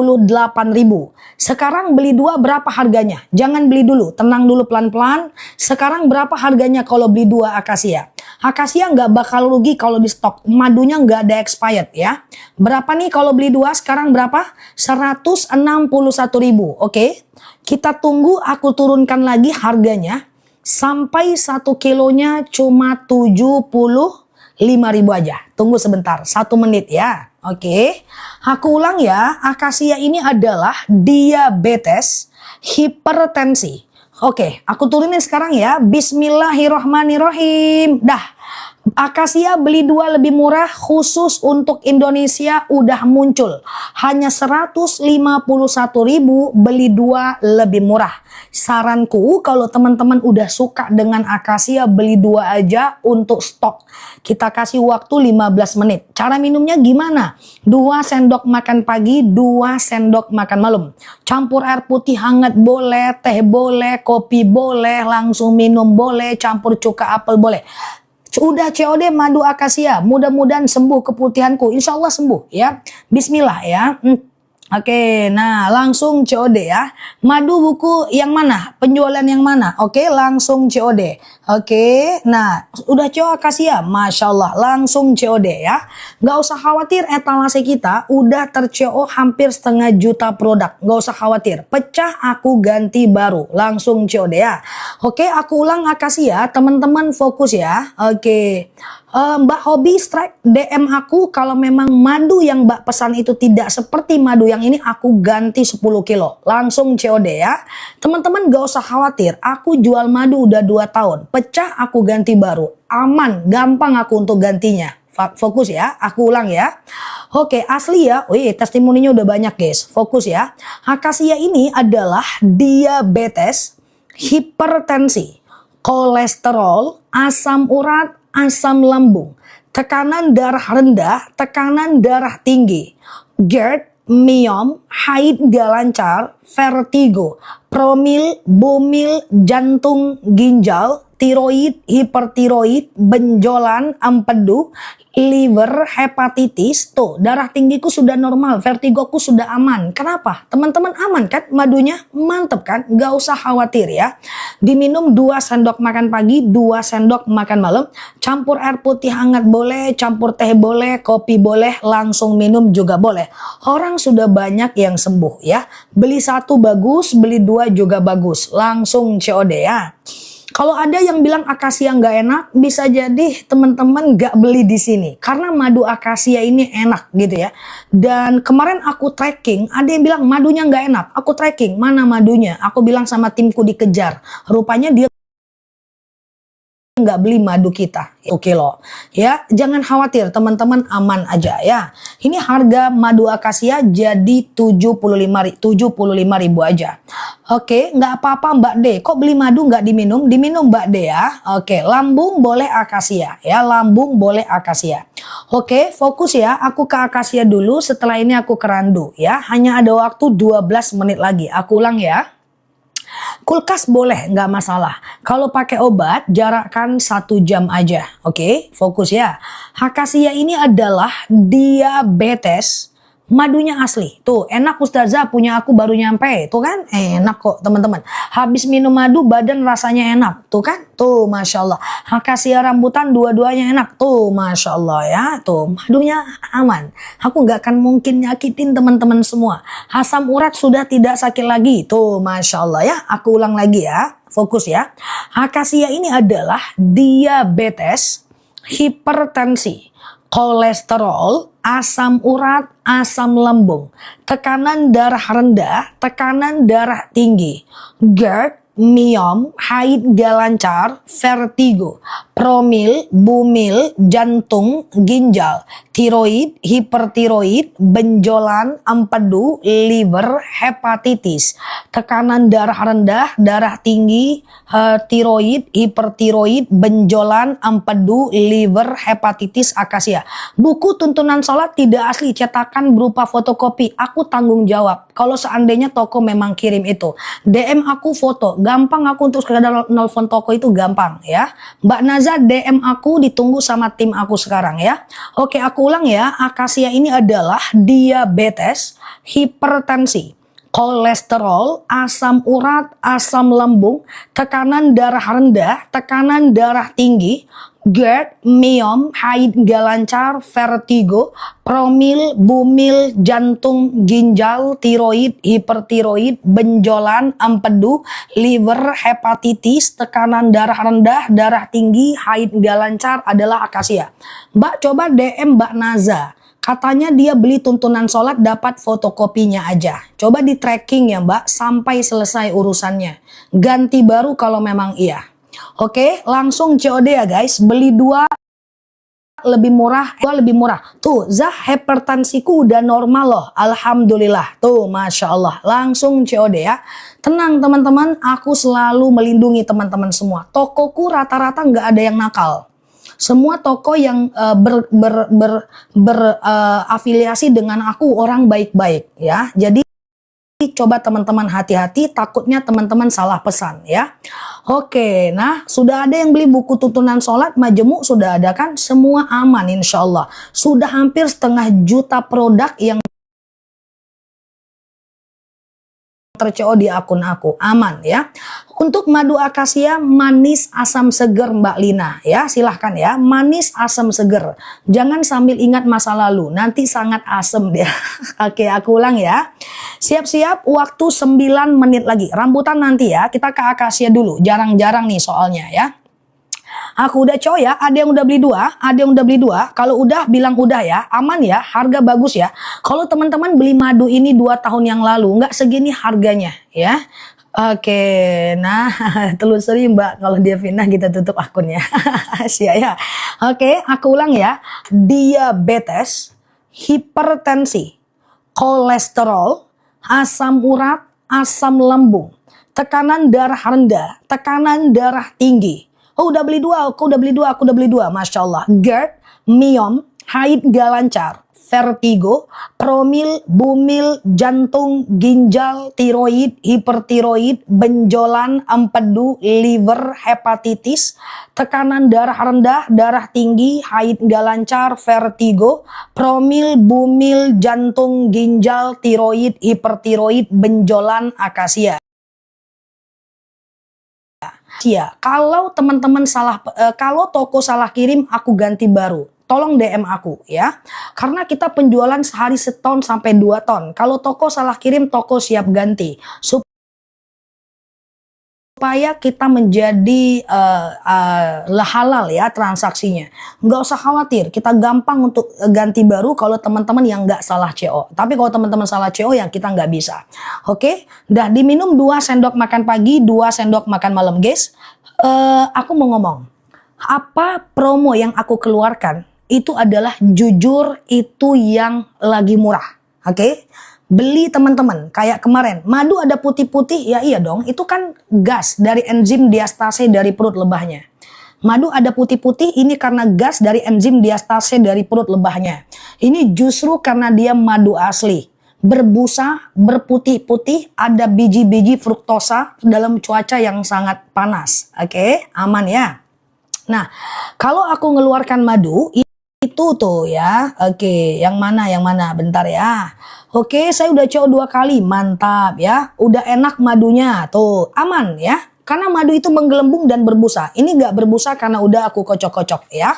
Sekarang beli 2 berapa harganya? Jangan beli dulu, tenang dulu pelan-pelan. Sekarang berapa harganya kalau beli 2 Akasia? Akasia nggak bakal rugi kalau di stok. Madunya nggak ada expired ya. Berapa nih kalau beli 2 sekarang berapa? 161.000. Oke. Kita tunggu aku turunkan lagi harganya. Sampai 1 kilonya cuma 75.000 aja. Tunggu sebentar, 1 menit ya. Oke. Aku ulang ya. Akasia ini adalah diabetes, hipertensi. Oke, aku turunin sekarang ya. Bismillahirrohmanirrohim. Dah, Akasia beli 2 lebih murah khusus untuk Indonesia udah muncul. Hanya 151.000 beli 2 lebih murah. Saranku kalau teman-teman udah suka dengan Akasia beli 2 aja untuk stok. Kita kasih waktu 15 menit. Cara minumnya gimana? 2 sendok makan pagi, 2 sendok makan malam. Campur air putih hangat boleh, teh boleh, kopi boleh, langsung minum boleh, campur cuka apel boleh. Udah COD madu Akasia, mudah-mudahan sembuh keputihanku, insya Allah sembuh ya. Bismillah ya. Oke, nah langsung COD ya. Madu buku yang mana? Penjualan yang mana? Oke, langsung COD. Oke, nah udah CO Akasia, Masya Allah, langsung COD ya. Nggak usah khawatir, etalase kita udah ter-CO hampir 1,5 juta produk. Nggak usah khawatir, pecah aku ganti baru, langsung COD ya. Oke, aku ulang Akasia, teman-teman fokus ya. Oke. Mbak Hobi strike DM aku kalau memang madu yang Mbak pesan itu tidak seperti madu yang ini, aku ganti 10 kilo langsung COD ya. Teman-teman gak usah khawatir, aku jual madu udah 2 tahun, pecah aku ganti baru, aman, gampang aku untuk gantinya. Fokus ya, aku ulang ya. Oke, asli ya. Wih, testimoninya udah banyak guys. Fokus ya. Akasia ini adalah diabetes, hipertensi, kolesterol, asam urat, asam lambung, tekanan darah rendah, tekanan darah tinggi, GERD, miom, haid gak lancar, vertigo, promil, bumil, jantung, ginjal, tiroid, hipertiroid, benjolan, empedu, liver, hepatitis, tuh darah tinggiku sudah normal, vertigoku sudah aman. Kenapa? Teman-teman aman kan madunya? Mantep kan? Gak usah khawatir ya. Diminum 2 sendok makan pagi, 2 sendok makan malam. Campur air putih hangat boleh, campur teh boleh, kopi boleh, langsung minum juga boleh. Orang sudah banyak yang sembuh ya. Beli 1 bagus, beli 2 juga bagus. Langsung COD ya. Kalau ada yang bilang akasia nggak enak, bisa jadi teman-teman nggak beli di sini. Karena madu akasia ini enak gitu ya. Dan kemarin aku tracking, ada yang bilang madunya nggak enak. Aku tracking, mana madunya? Aku bilang sama timku dikejar. Rupanya dia nggak beli madu kita 1 kilo ya. Jangan khawatir teman-teman, aman aja ya. Ini harga madu akasia jadi 75.000 aja. Oke, nggak apa-apa Mbak D, kok beli madu nggak diminum? Diminum Mbak D ya. Oke, lambung boleh akasia ya, lambung boleh akasia. Oke, fokus ya, aku ke akasia dulu, setelah ini aku ke randu ya. Hanya ada waktu 12 menit lagi. Aku ulang ya. Kulkas boleh, nggak masalah. Kalau pakai obat, jarakkan 1 jam aja. Oke, fokus ya. Akasia ini adalah diabetes. Madunya asli. Tuh, enak Ustazah, punya aku baru nyampe. Tuh kan, enak kok teman-teman. Habis minum madu, badan rasanya enak. Tuh kan, tuh Masya Allah. Akasia rambutan dua-duanya enak. Tuh Masya Allah ya. Tuh, madunya aman. Aku nggak akan mungkin nyakitin teman-teman semua. Asam urat sudah tidak sakit lagi. Tuh Masya Allah ya. Aku ulang lagi ya. Fokus ya. Akasia ini adalah diabetes, hipertensi, kolesterol, asam urat, asam lambung, tekanan darah rendah, tekanan darah tinggi, GERD, miom, haid gak lancar, vertigo, promil, bumil, jantung, ginjal, tiroid, hipertiroid, benjolan, empedu, liver, hepatitis, tekanan darah rendah, darah tinggi, tiroid, hipertiroid, benjolan, empedu, liver, hepatitis, akasia. Buku tuntunan sholat tidak asli, cetakan berupa fotokopi. Aku tanggung jawab. Kalau seandainya toko memang kirim itu, DM aku foto. Gampang aku untuk sekedar nelfon toko itu gampang ya. Mbak Naza DM aku, ditunggu sama tim aku sekarang ya. Oke, aku ulang ya. Akasia ini adalah diabetes, hipertensi, kolesterol, asam urat, asam lambung, tekanan darah rendah, tekanan darah tinggi, GERD, miom, haid gak lancar, vertigo, promil, bumil, jantung, ginjal, tiroid, hipertiroid, benjolan, empedu, liver, hepatitis, tekanan darah rendah, darah tinggi, haid gak lancar adalah akasia. Mbak coba DM Mbak Naza. Katanya dia beli tuntunan sholat dapat fotokopinya aja. Coba di tracking ya Mbak sampai selesai urusannya. Ganti baru kalau memang iya. Oke, langsung COD ya guys. Beli 2 lebih murah, 2 lebih murah. Tuh, hipertensiku udah normal loh. Alhamdulillah. Tuh, Masya Allah. Langsung COD ya. Tenang teman-teman, aku selalu melindungi teman-teman semua. Tokoku rata-rata nggak ada yang nakal. Semua toko yang berafiliasi dengan aku orang baik-baik ya. Jadi coba teman-teman hati-hati, takutnya teman-teman salah pesan ya. Oke, nah sudah ada yang beli buku tuntunan sholat, majemuk sudah ada kan? Semua aman insya Allah. Sudah hampir 1,5 juta produk yang terco di akun aku, aman ya. Untuk madu akasia manis asam seger Mbak Lina ya, silahkan ya, manis asam seger. Jangan sambil ingat masa lalu, nanti sangat asem dia. Oke, aku ulang ya. Siap-siap, waktu 9 menit lagi. Rambutan nanti ya, kita ke akasia dulu. Jarang-jarang nih soalnya ya. Aku udah coy ya, ada yang udah beli 2, ada yang udah beli 2. Kalau udah bilang udah ya, aman ya, harga bagus ya. Kalau teman-teman beli madu ini 2 tahun yang lalu, nggak segini harganya ya. Oke, nah telusuri Mbak, kalau dia pindah kita tutup akunnya. Siap ya. Oke, aku ulang ya. Diabetes, hipertensi, kolesterol, asam urat, asam lambung, tekanan darah rendah, tekanan darah tinggi. Oh udah beli 2, aku udah beli 2, aku udah beli 2, Masya Allah. GERD, miom, haid gak lancar, vertigo, promil, bumil, jantung, ginjal, tiroid, hipertiroid, benjolan, empedu, liver, hepatitis, tekanan darah rendah, darah tinggi, haid nggak lancar, vertigo, promil, bumil, jantung, ginjal, tiroid, hipertiroid, benjolan, akasia. Ya, kalau teman-teman kalau toko salah kirim, aku ganti baru. Tolong DM aku ya. Karena kita penjualan sehari seton sampai 2 ton. Kalau toko salah kirim, toko siap ganti. Supaya kita menjadi halal ya transaksinya. Nggak usah khawatir, kita gampang untuk ganti baru kalau teman-teman yang nggak salah CO. Tapi kalau teman-teman salah CO yang kita nggak bisa. Oke, dah diminum 2 sendok makan pagi, 2 sendok makan malam guys. Aku mau ngomong, apa promo yang aku keluarkan itu adalah jujur itu yang lagi murah. Oke? Beli teman-teman, kayak kemarin, madu ada putih-putih, ya iya dong, itu kan gas dari enzim diastase dari perut lebahnya. Madu ada putih-putih, ini karena gas dari enzim diastase dari perut lebahnya. Ini justru karena dia madu asli. Berbusa, berputih-putih, ada biji-biji fruktosa dalam cuaca yang sangat panas. Oke, aman ya. Nah, kalau aku ngeluarkan madu, itu tuh ya, oke, yang mana, bentar ya. Oke, saya udah CO 2 kali, mantap ya. Udah enak madunya, tuh aman ya. Karena madu itu menggelembung dan berbusa. Ini nggak berbusa karena udah aku kocok-kocok ya.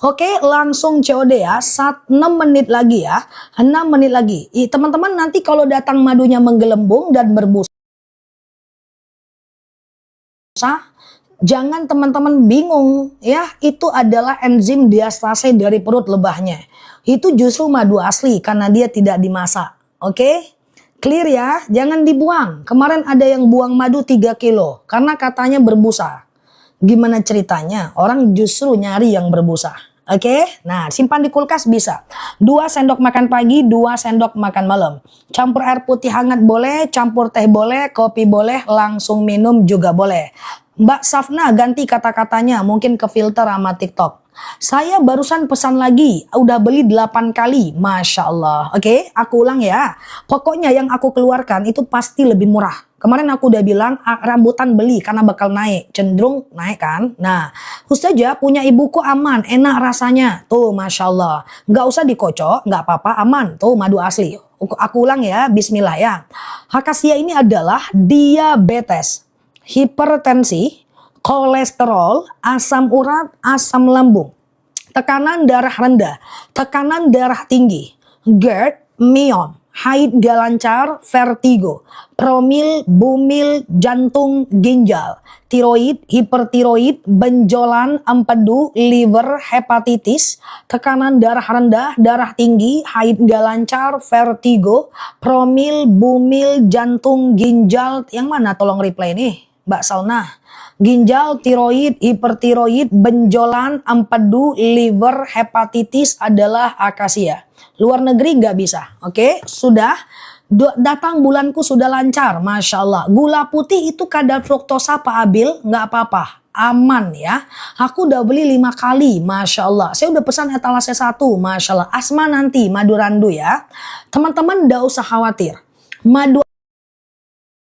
Oke, langsung COD ya. 6 menit lagi ya. 6 menit lagi. Teman-teman nanti kalau datang madunya menggelembung dan berbusa, jangan teman-teman bingung ya. Itu adalah enzim diastase dari perut lebahnya. Itu justru madu asli karena dia tidak dimasak. Oke? Clear ya? Jangan dibuang. Kemarin ada yang buang madu 3 kilo karena katanya berbusa. Gimana ceritanya? Orang justru nyari yang berbusa. Oke? Nah, simpan di kulkas bisa. 2 sendok makan pagi, 2 sendok makan malam. Campur air putih hangat boleh, campur teh boleh, kopi boleh, langsung minum juga boleh. Mbak Safna ganti kata-katanya, mungkin ke filter sama TikTok. Saya barusan pesan lagi, udah beli 8 kali, Masya Allah. Oke, aku ulang ya. Pokoknya yang aku keluarkan itu pasti lebih murah. Kemarin aku udah bilang, rambutan beli karena bakal naik, cenderung naik kan. Nah, Ustazah punya ibuku aman, enak rasanya. Tuh, Masya Allah. Nggak usah dikocok, nggak apa-apa, aman. Tuh, madu asli. Aku ulang ya, bismillah ya. Akasia ini adalah diabetes, hipertensi, kolesterol, asam urat, asam lambung, tekanan darah rendah, tekanan darah tinggi, GERD, myom, haid gak lancar, vertigo, promil, bumil, jantung, ginjal, tiroid, hipertiroid, benjolan, empedu, liver, hepatitis, tekanan darah rendah, darah tinggi, haid gak lancar, vertigo, promil, bumil, jantung, ginjal. Yang mana tolong reply nih Mbak Salna? Ginjal, tiroid, hipertiroid, benjolan, empedu, liver, hepatitis adalah akasia. Luar negeri nggak bisa. Oke, sudah. Datang bulanku sudah lancar, Masya Allah. Gula putih itu kadar fruktosa Pak Abil, nggak apa-apa. Aman ya. Aku udah beli 5 kali, Masya Allah. Saya udah pesan etalase 1, Masya Allah. Asma nanti, madu randu ya. Teman-teman nggak usah khawatir. Madu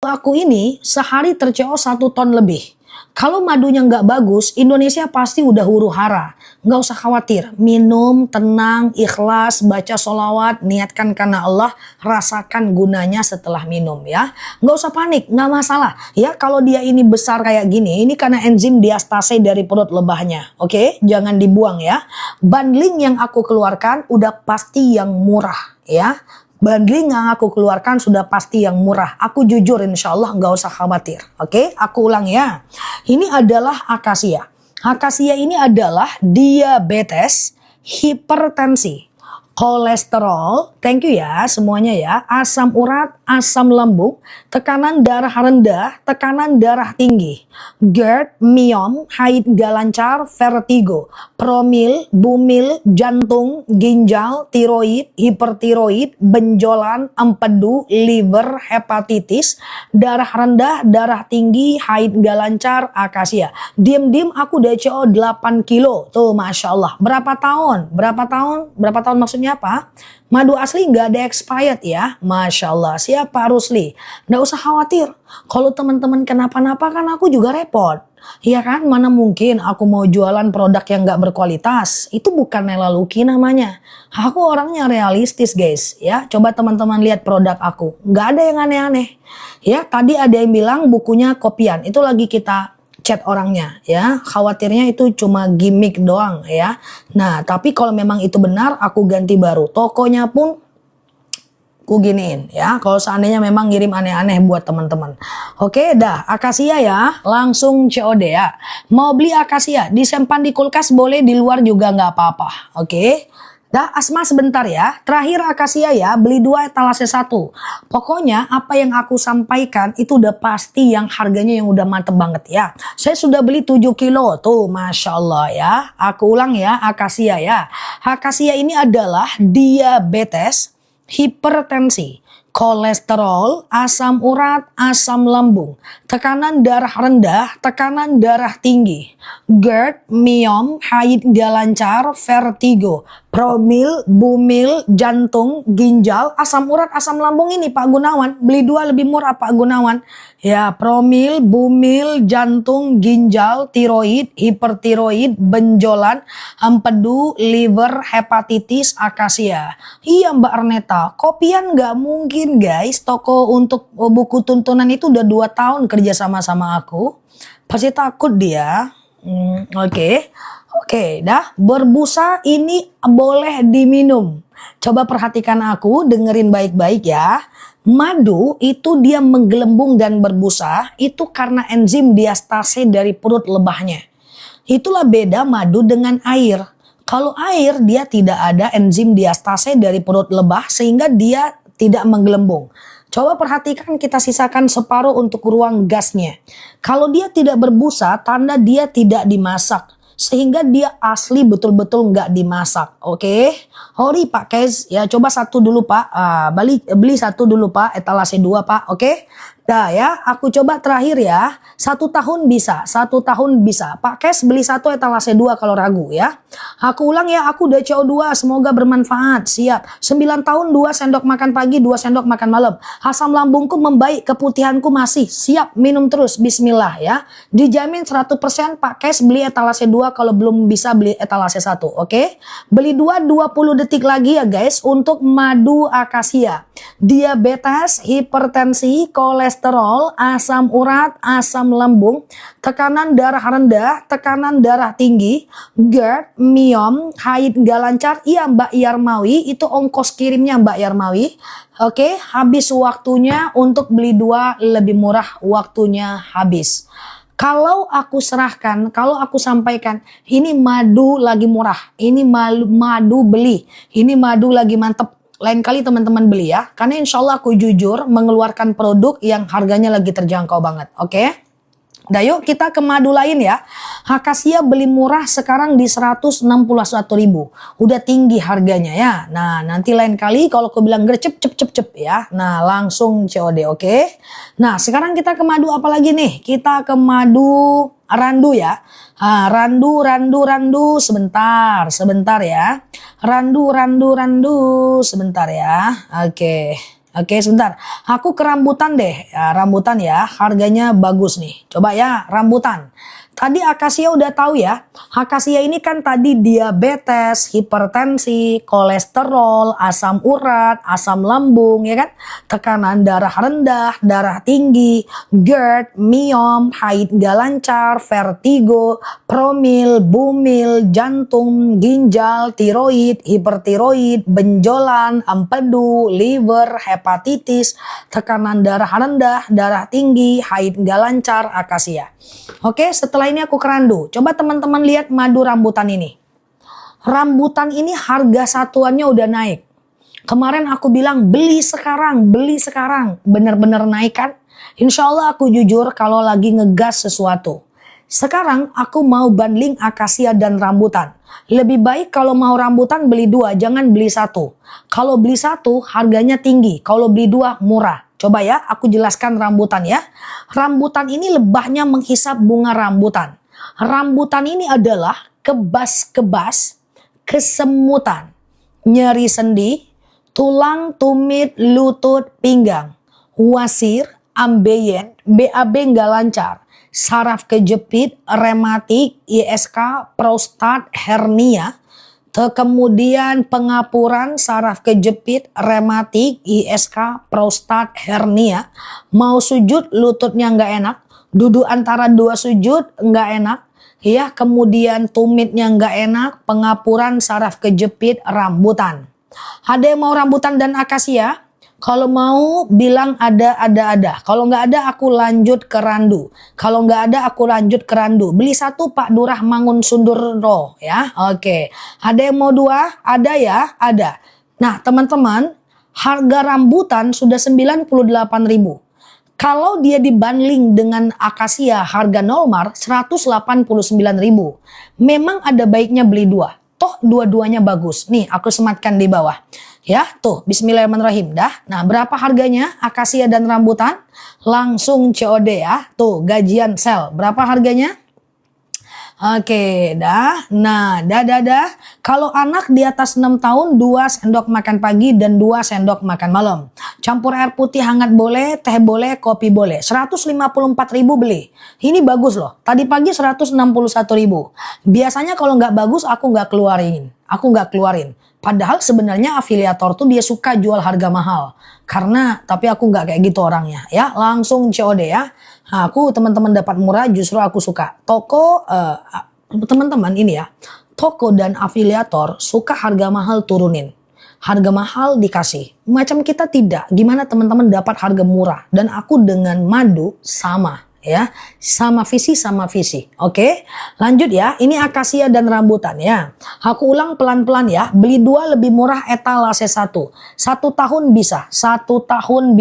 aku ini sehari terco 1 ton lebih. Kalau madunya nggak bagus, Indonesia pasti udah huru hara. Nggak usah khawatir, minum, tenang, ikhlas, baca sholawat, niatkan karena Allah, rasakan gunanya setelah minum ya. Nggak usah panik, nggak masalah. Ya, kalau dia ini besar kayak gini, ini karena enzim diastase dari perut lebahnya. Oke, jangan dibuang ya. Bundling yang aku keluarkan udah pasti yang murah ya. Bundling yang aku keluarkan sudah pasti yang murah. Aku jujur insya Allah nggak usah khawatir. Oke, aku ulang ya. Ini adalah akasia. Akasia ini adalah diabetes, hipertensi, kolesterol, thank you ya semuanya ya, asam urat, asam lambung, tekanan darah rendah, tekanan darah tinggi, GERD, myom, haid gak lancar, vertigo, promil, bumil, jantung, ginjal, tiroid, hipertiroid, benjolan, empedu, liver, hepatitis, darah rendah, darah tinggi, haid gak lancar, akasia. Diem-diem aku udah CO 8 kilo, tuh Masya Allah. Berapa tahun? Berapa tahun maksudnya? bonusnya apa? Madu asli nggak ada expired ya. Masya Allah. Siap Pak Rusli. Nggak usah khawatir. Kalau teman-teman kenapa-napa kan aku juga repot. Iya kan, mana mungkin aku mau jualan produk yang nggak berkualitas. Itu bukan Nela Luki namanya. Aku orangnya realistis guys. Ya, coba teman-teman lihat produk aku. Nggak ada yang aneh-aneh. Ya, tadi ada yang bilang bukunya kopian. Itu lagi kita chat orangnya ya. Khawatirnya itu cuma gimmick doang ya. Nah, tapi kalau memang itu benar, aku ganti baru. Tokonya pun ku giniin ya, kalau seandainya memang ngirim aneh-aneh buat teman-teman. Oke dah, akasia ya, langsung COD ya. Mau beli akasia, disimpan di kulkas boleh, di luar juga nggak apa-apa. Oke dah, Asma sebentar ya. Terakhir akasia ya, beli 2 etalase 1. Pokoknya apa yang aku sampaikan itu udah pasti yang harganya yang udah mantep banget ya. Saya sudah beli 7 kilo tuh, Masya Allah ya. Aku ulang ya, akasia ya. Akasia ini adalah diabetes, hipertensi, kolesterol, asam urat, asam lambung, tekanan darah rendah, tekanan darah tinggi, GERD, miom, haid gak lancar, vertigo, promil, bumil, jantung, ginjal, asam urat, asam lambung ini Pak Gunawan. Beli 2 lebih murah Pak Gunawan. Ya, promil, bumil, jantung, ginjal, tiroid, hipertiroid, benjolan, empedu, liver, hepatitis, akasia. Iya Mbak Arneta, kopian nggak mungkin guys. Toko untuk buku tuntunan itu udah 2 tahun kerja sama aku. Pasti takut dia. Oke, dah. Berbusa ini boleh diminum. Coba perhatikan aku, dengerin baik-baik ya. Madu itu dia menggelembung dan berbusa itu karena enzim diastase dari perut lebahnya. Itulah beda madu dengan air. Kalau air dia tidak ada enzim diastase dari perut lebah sehingga dia tidak menggelembung. Coba perhatikan, kita sisakan separuh untuk ruang gasnya. Kalau dia tidak berbusa, tanda dia tidak dimasak. Sehingga dia asli betul-betul nggak dimasak. Oke. Hori Pak Kez. Ya coba 1 dulu Pak. Beli 1 dulu Pak. Etalase 2 Pak. Oke. Dah ya. Aku coba terakhir ya. 1 tahun bisa. 1 tahun bisa. Pak Kes beli 1 etalase 2 kalau ragu ya. Aku ulang ya. Aku udah CO2. Semoga bermanfaat. Siap. 9 tahun 2 sendok makan pagi. 2 sendok makan malam. Asam lambungku membaik. Keputihanku masih. Siap. Minum terus. Bismillah ya. Dijamin 100% Pak Kes beli etalase 2. Kalau belum bisa beli etalase 1. Oke. Beli 2 20 detik lagi ya guys. Untuk madu akasia. Diabetes, hipertensi, kolesterol, asam urat, asam lambung, tekanan darah rendah, tekanan darah tinggi, GERD, miom, haid gak lancar. Iya Mbak Yarmawi, itu ongkos kirimnya Mbak Yarmawi. Oke, habis waktunya untuk beli 2 lebih murah, waktunya habis. Kalau aku serahkan, kalau aku sampaikan, ini madu lagi murah, ini madu beli, ini madu lagi mantep. Lain kali teman-teman beli ya, karena insya Allah aku jujur mengeluarkan produk yang harganya lagi terjangkau banget, oke? Nah yuk kita ke madu lain ya. Akasia beli murah sekarang di 161.000. Udah tinggi harganya ya. Nah nanti lain kali kalau aku bilang gercep cep ya. Nah langsung COD oke. Nah sekarang kita ke madu apa lagi nih? Kita ke madu randu ya. Randu sebentar ya. Randu sebentar ya. Oke, sebentar. Aku ke rambutan deh. Ya, rambutan ya, harganya bagus nih. Coba ya, rambutan. Tadi akasia udah tahu ya. Akasia ini kan tadi diabetes, hipertensi, kolesterol, asam urat, asam lambung, ya kan? Tekanan darah rendah, darah tinggi, GERD, miom, haid gak lancar, vertigo, promil, bumil, jantung, ginjal, tiroid, hipertiroid, benjolan, empedu, liver, hepatitis, tekanan darah rendah, darah tinggi, haid gak lancar, akasia. Oke, setelah ini aku ke randu. Coba teman-teman lihat madu rambutan ini. Rambutan ini harga satuannya udah naik. Kemarin aku bilang beli sekarang. Bener-bener naik kan? Insya Allah aku jujur kalau lagi ngegas sesuatu. Sekarang aku mau bundling akasia dan rambutan. Lebih baik kalau mau rambutan beli 2, jangan beli 1. Kalau beli 1 harganya tinggi, kalau beli 2 murah. Coba ya, aku jelaskan rambutan ya. Rambutan ini lebahnya menghisap bunga rambutan. Rambutan ini adalah kebas-kebas kesemutan. nyeri sendi, tulang, tumit, lutut, pinggang, wasir, ambeien, BAB nggak lancar, saraf kejepit, rematik, ISK, prostat, hernia, kemudian pengapuran, saraf kejepit, rematik, ISK, prostat, hernia, mau sujud lututnya nggak enak, duduk antara dua sujud nggak enak, ya, kemudian tumitnya nggak enak, pengapuran, saraf kejepit, rambutan. Ada yang mau rambutan dan akasia? Kalau mau bilang ada. Kalau nggak ada aku lanjut ke randu. Kalau nggak ada aku lanjut ke randu. Beli satu Pak Durah Mangun Sunduro ya. Oke. Ada yang mau dua? Ada ya? Ada. Nah teman-teman, harga rambutan sudah 98.000. Kalau dia dibanding dengan akasia harga Nolmar 189.000. Memang ada baiknya beli dua. Toh dua-duanya bagus. Nih aku sematkan di bawah. Ya tuh bismillahirrahmanirrahim dah. Nah berapa harganya akasia dan rambutan? Langsung COD ya. Tuh gajian sel. Berapa harganya? Oke dah. Nah dah. Kalau anak di atas 6 tahun 2 sendok makan pagi dan 2 sendok makan malam. Campur air putih hangat boleh, teh boleh, kopi boleh. 154.000 beli. Ini bagus loh. Tadi pagi 161.000. Biasanya kalau nggak bagus aku nggak keluarin. Padahal sebenarnya afiliator tuh dia suka jual harga mahal. Tapi aku nggak kayak gitu orangnya ya. Langsung COD ya. Nah, aku teman-teman dapat murah justru aku suka. Toko teman-teman ini ya. Toko dan afiliator suka harga mahal turunin. Harga mahal dikasih. Macam kita tidak. Gimana teman-teman dapat harga murah. Dan aku dengan madu sama. Ya, sama visi. Oke, lanjut ya. Ini akasia dan rambutan ya. Aku ulang pelan-pelan ya. Beli 2 lebih murah etalase 1. 1 tahun bisa. 1 tahun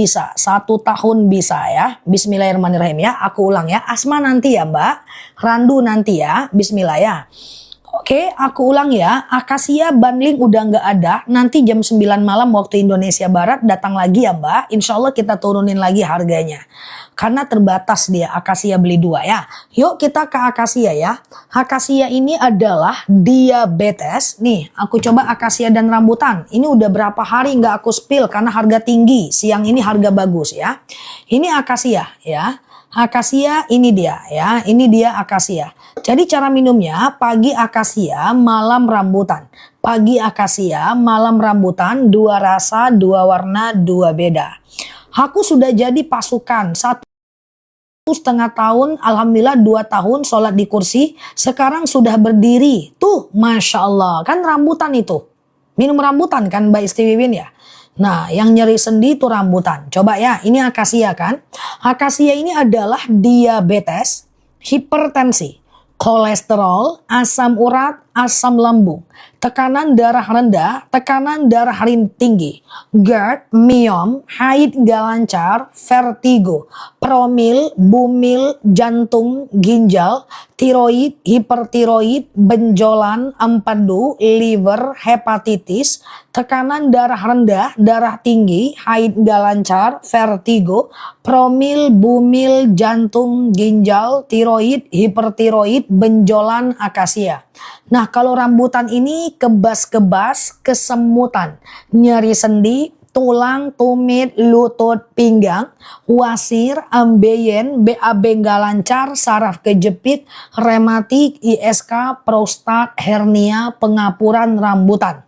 bisa ya. Bismillahirrahmanirrahim ya. Aku ulang ya. Asma nanti ya Mbak. Randu nanti ya. Bismillah ya. Oke, aku ulang ya. Akasia bundling udah nggak ada. Nanti jam 9 malam waktu Indonesia Barat datang lagi ya Mbak. Insya Allah kita turunin lagi harganya. Karena terbatas dia akasia beli 2 ya. Yuk kita ke akasia ya. Akasia ini adalah diabetes. Nih aku coba akasia dan rambutan. Ini udah berapa hari nggak aku spill karena harga tinggi. Siang ini harga bagus ya. Ini akasia ya. Akasia ini dia ya. Ini dia akasia. Jadi cara minumnya pagi akasia, malam rambutan. Pagi akasia, malam rambutan, 2 rasa, 2 warna, 2 beda. Aku sudah jadi pasukan 1,5 tahun, alhamdulillah 2 tahun sholat di kursi, sekarang sudah berdiri. Tuh, Masya Allah, kan rambutan itu. Minum rambutan kan Mbak Istiwin ya. Nah, yang nyeri sendi itu rambutan. Coba ya, ini akasia kan. Akasia ini adalah diabetes, hipertensi, kolesterol, asam urat, asam lambung, tekanan darah rendah, tekanan darah tinggi, GERD, myom, haid gak lancar, vertigo, promil, bumil, jantung, ginjal, tiroid, hipertiroid, benjolan, empedu, liver, hepatitis, tekanan darah rendah, darah tinggi, haid gak lancar, vertigo, promil, bumil, jantung, ginjal, tiroid, hipertiroid, benjolan, akasia. Nah kalau rambutan ini kebas-kebas, kesemutan, nyeri sendi, tulang, tumit, lutut, pinggang, wasir, ambeien, BAB nggak lancar, saraf kejepit, rematik, ISK, prostat, hernia, pengapuran rambutan.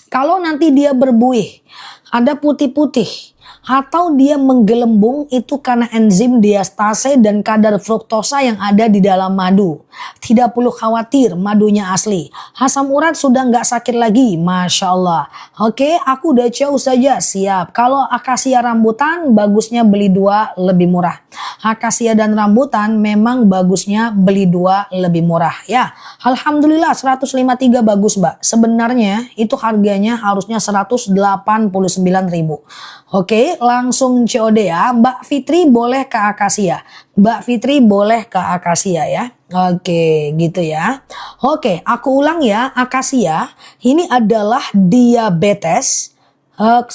Kalau nanti dia berbuih, ada putih-putih, atau dia menggelembung itu karena enzim diastase dan kadar fruktosa yang ada di dalam madu. Tidak perlu khawatir, madunya asli. Asam urat sudah nggak sakit lagi, Masya Allah. Oke, aku udah jauh saja, siap. Kalau akasia rambutan, bagusnya beli 2 lebih murah. Akasia dan rambutan memang bagusnya beli 2 lebih murah. Ya, alhamdulillah 153 bagus Mbak. Sebenarnya itu harganya harusnya 189.000. Oke, langsung COD ya. Mbak Fitri boleh ke akasia. Mbak Fitri boleh ke akasia ya. Oke, gitu ya. Oke, aku ulang ya. Akasia ini adalah diabetes. 1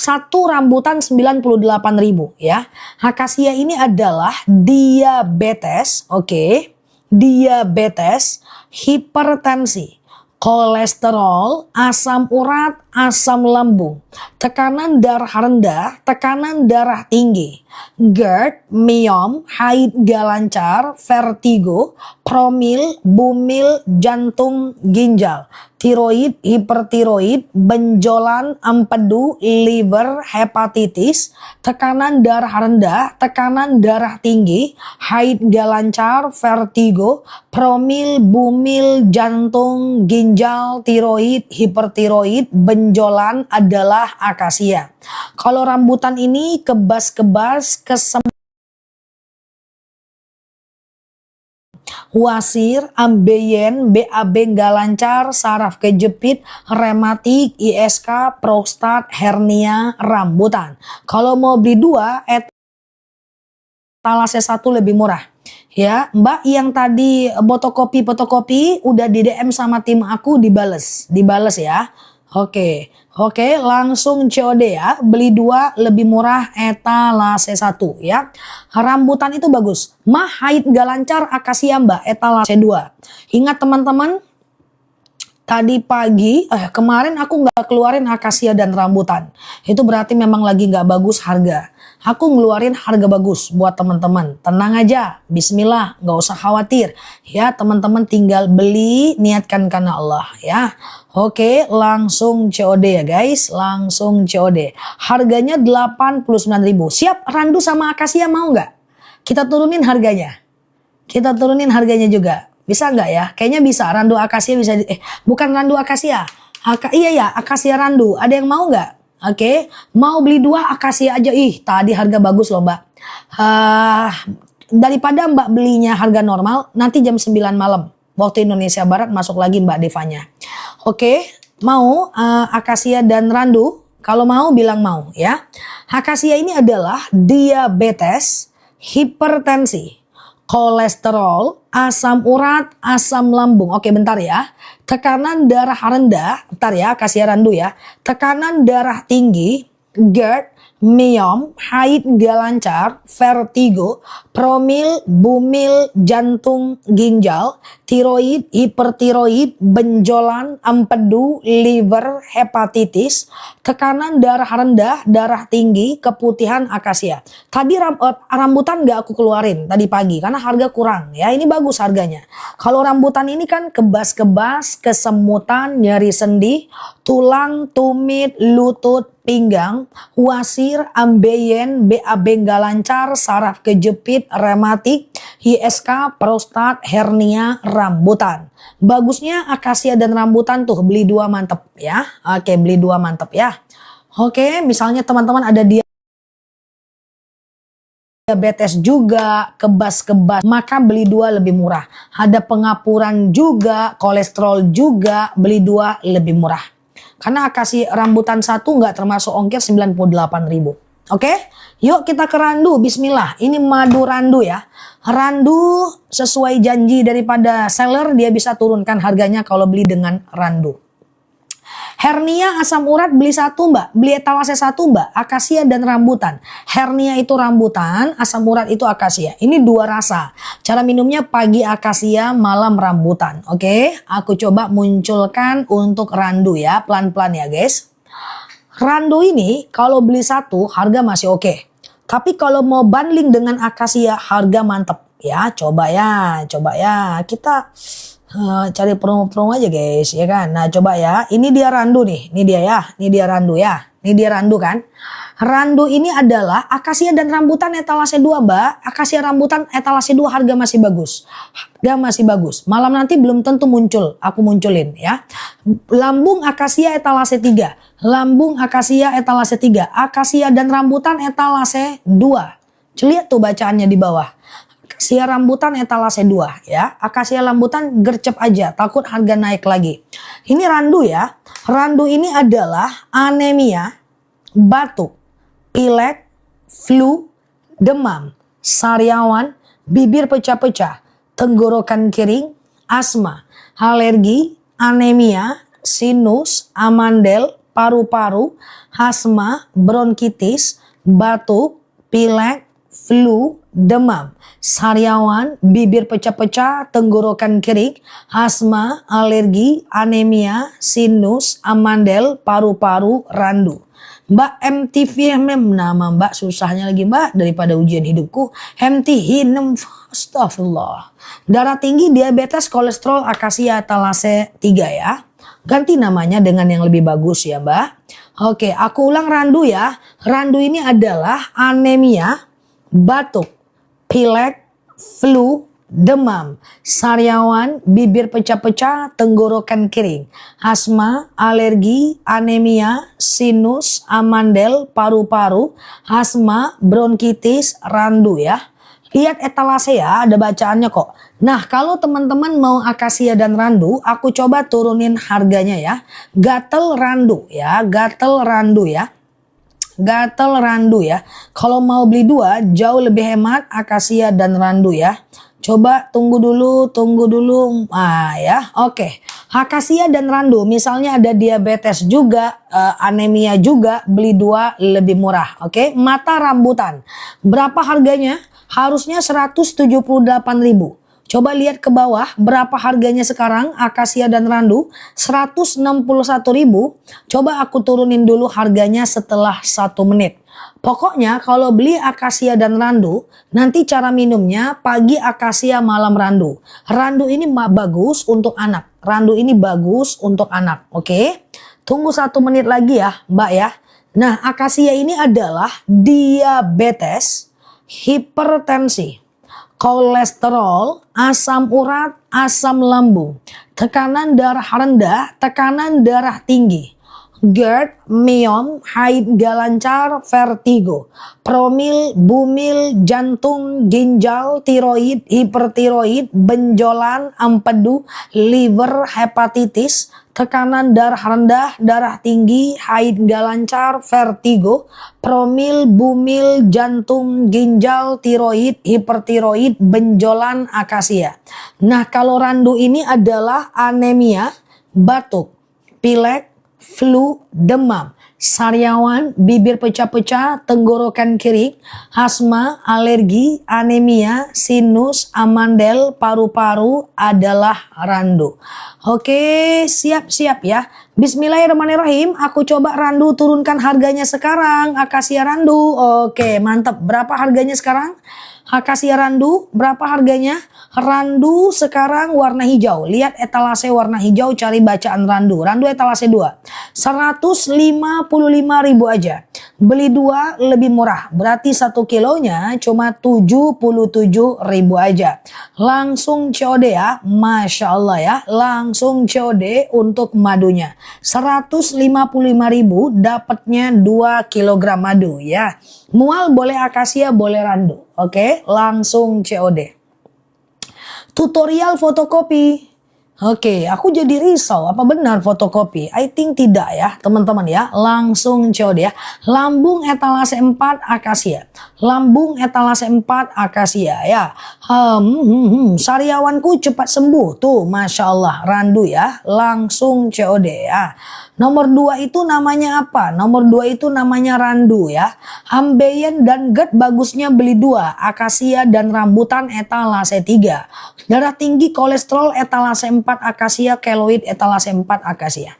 rambutan 98.000 ya. Akasia ini adalah diabetes. Oke. Diabetes, hipertensi, kolesterol, asam urat, asam lambung, tekanan darah rendah, tekanan darah tinggi, GERD, myom, haid gak lancar, vertigo, promil, bumil, jantung, ginjal, tiroid, hipertiroid, benjolan, empedu, liver, hepatitis, tekanan darah rendah, tekanan darah tinggi, haid gak lancar, vertigo, promil, bumil, jantung, ginjal, tiroid, hipertiroid, benjolan adalah akasia. Kalau rambutan ini kebas-kebas, wasir, ambeien, BAB nggak lancar, saraf kejepit, rematik, ISK, prostat, hernia, rambutan. Kalau mau beli 2, etalase 1 lebih murah. Ya, Mbak yang tadi fotokopi udah di DM sama tim aku dibales ya. Oke, langsung COD ya. Beli 2 lebih murah, etalase 1 ya. Rambutan itu bagus. Mah haid gak lancar, akasia Mbak, etalase 2. Ingat teman-teman, tadi pagi, kemarin aku nggak keluarin akasia dan rambutan. Itu berarti memang lagi nggak bagus harga. Aku ngeluarin harga bagus buat teman-teman. Tenang aja, bismillah, nggak usah khawatir. Ya teman-teman tinggal beli, niatkan karena Allah ya. Oke, langsung COD ya guys, langsung COD. Harganya 89.000. Siap randu sama akasia mau nggak? Kita turunin harganya. Kita turunin harganya juga. Bisa nggak ya? Kayaknya bisa. Randu akasia bisa. Bukan randu akasia. Iya ya, akasia randu. Ada yang mau nggak? Oke, mau beli 2 akasia aja. Ih, tadi harga bagus loh Mbak. Daripada Mbak belinya harga normal, nanti jam 9 malam. Waktu Indonesia Barat masuk lagi Mbak Devanya. Oke, mau akasia dan randu? Kalau mau bilang mau ya. Akasia ini adalah diabetes, hipertensi, kolesterol, asam urat, asam lambung. Oke bentar ya. Tekanan darah rendah, bentar ya, kasih randu ya. Tekanan darah tinggi, GERD, myom, haid gak lancar, vertigo, promil, bumil, jantung, ginjal, tiroid, hipertiroid, benjolan, empedu, liver, hepatitis, tekanan darah rendah, darah tinggi, keputihan, akasia. Tadi rambutan gak aku keluarin tadi pagi karena harga kurang ya. Ini bagus harganya. Kalau rambutan ini kan kebas-kebas, kesemutan, nyeri sendi, tulang, tumit, lutut, pinggang, wasir, ambeien, BAB nggak lancar, saraf kejepit, rematik, ISK, prostat, hernia, rambutan. Bagusnya akasia dan rambutan tuh beli 2 mantep ya. Oke, beli 2 mantep ya. Oke, misalnya teman-teman ada diabetes juga, kebas-kebas, maka beli 2 lebih murah. Ada pengapuran juga, kolesterol juga, beli 2 lebih murah. Karena akasia rambutan 1 nggak termasuk ongkir 98.000. Oke, yuk kita ke randu. Bismillah, ini madu randu ya. Randu sesuai janji daripada seller, dia bisa turunkan harganya kalau beli dengan randu. Hernia asam urat beli 1 Mbak, beli etalase 1 Mbak, akasia dan rambutan. Hernia itu rambutan, asam urat itu akasia. Ini 2 rasa. Cara minumnya pagi akasia, malam rambutan. Oke, aku coba munculkan untuk randu ya, pelan-pelan ya guys. Randu ini kalau beli 1 harga masih oke. Tapi kalau mau bundling dengan akasia harga mantep ya. Coba ya, kita cari promo-promo aja guys ya kan. Nah coba ya, ini dia randu nih, ini dia ya, ini dia randu ya, ini dia randu kan. Randu ini adalah akasia dan rambutan etalase 2 Mbak. Akasia rambutan etalase 2 harga masih bagus. Harga masih bagus. Malam nanti belum tentu muncul, aku munculin ya. Lambung akasia etalase 3. Lambung akasia etalase 3. Akasia dan rambutan etalase 2. Lihat tuh bacaannya di bawah. Akasia rambutan etalase 2 ya. Akasia rambutan gercep aja, takut harga naik lagi. Ini randu ya. Randu ini adalah anemia, batuk, pilek, flu, demam, sariawan, bibir pecah-pecah, tenggorokan kering, asma, alergi, anemia, sinus, amandel, paru-paru, asma, bronkitis, batuk, pilek, flu, demam, sariawan, bibir pecah-pecah, tenggorokan kering, asma, alergi, anemia, sinus, amandel, paru-paru, randu. Mbak MTV nama Mbak susahnya lagi Mbak daripada ujian hidupku. MTV astagfirullah. Darah tinggi, diabetes, kolesterol, akasia, thalase 3 ya. Ganti namanya dengan yang lebih bagus ya Mbak. Oke, aku ulang randu ya. Randu ini adalah anemia, batuk, pilek, flu, demam, sariawan, bibir pecah-pecah, tenggorokan kering, asma, alergi, anemia, sinus, amandel, paru-paru, asma, bronkitis, randu ya. Lihat etalase ya, ada bacaannya kok. Nah, kalau teman-teman mau akasia dan randu, aku coba turunin harganya ya. Gatel randu ya, gatel randu ya. Gatel randu ya. Kalau mau beli 2 jauh lebih hemat akasia dan randu ya. Coba tunggu dulu. Ya, oke. Akasia dan randu, misalnya ada diabetes juga, anemia juga, beli 2 lebih murah. Oke, mata rambutan. Berapa harganya? Harusnya 178.000. Coba lihat ke bawah berapa harganya sekarang akasia dan randu 161.000. Coba aku turunin dulu harganya setelah 1 menit. Pokoknya kalau beli akasia dan randu, nanti cara minumnya pagi akasia malam randu. Randu ini bagus untuk anak. Randu ini bagus untuk anak. Oke. Tunggu 1 menit lagi ya Mbak ya. Nah, akasia ini adalah diabetes, hipertensi, kolesterol, asam urat, asam lambung, tekanan darah rendah, tekanan darah tinggi, GERD, myom, haid gak lancar, vertigo, promil, bumil, jantung, ginjal, tiroid, hipertiroid, benjolan, empedu, liver, hepatitis, tekanan darah rendah, darah tinggi, haid gak lancar, vertigo, promil, bumil, jantung, ginjal, tiroid, hipertiroid, benjolan, akasia. Nah, kalau randu ini adalah anemia, batuk, pilek, flu, demam, sariawan, bibir pecah-pecah, tenggorokan kering, asma, alergi, anemia, sinus, amandel, paru-paru adalah randu. Oke, siap-siap ya. Bismillahirrahmanirrahim. Aku coba randu turunkan harganya sekarang. Akasia randu. Oke, mantap. Berapa harganya sekarang? Akasia randu, berapa harganya? Randu sekarang warna hijau. Lihat etalase warna hijau, cari bacaan randu. Randu etalase 2. 155.000 aja. Beli 2 lebih murah. Berarti 1 kilonya cuma 77.000 aja. Langsung COD ya. Masya Allah ya. Langsung COD untuk madunya. 155.000 dapatnya 2 kilogram madu ya. Mual boleh akasia, boleh randu. Oke, langsung COD. Tutorial fotokopi. Oke, aku jadi risau. Apa benar fotokopi? I think tidak ya, teman-teman ya. Langsung COD ya. Lambung etalase 4 akasia. Lambung etalase 4 akasia ya. Sariawanku cepat sembuh. Tuh, Masya Allah. Randu ya. Langsung COD ya. Nomor 2 itu namanya apa? Nomor 2 itu namanya randu ya. Ambeien dan GERD bagusnya beli 2. Akasia dan rambutan etalase 3. Darah tinggi, kolesterol etalase 4 akasia, keloid etalase 4 akasia.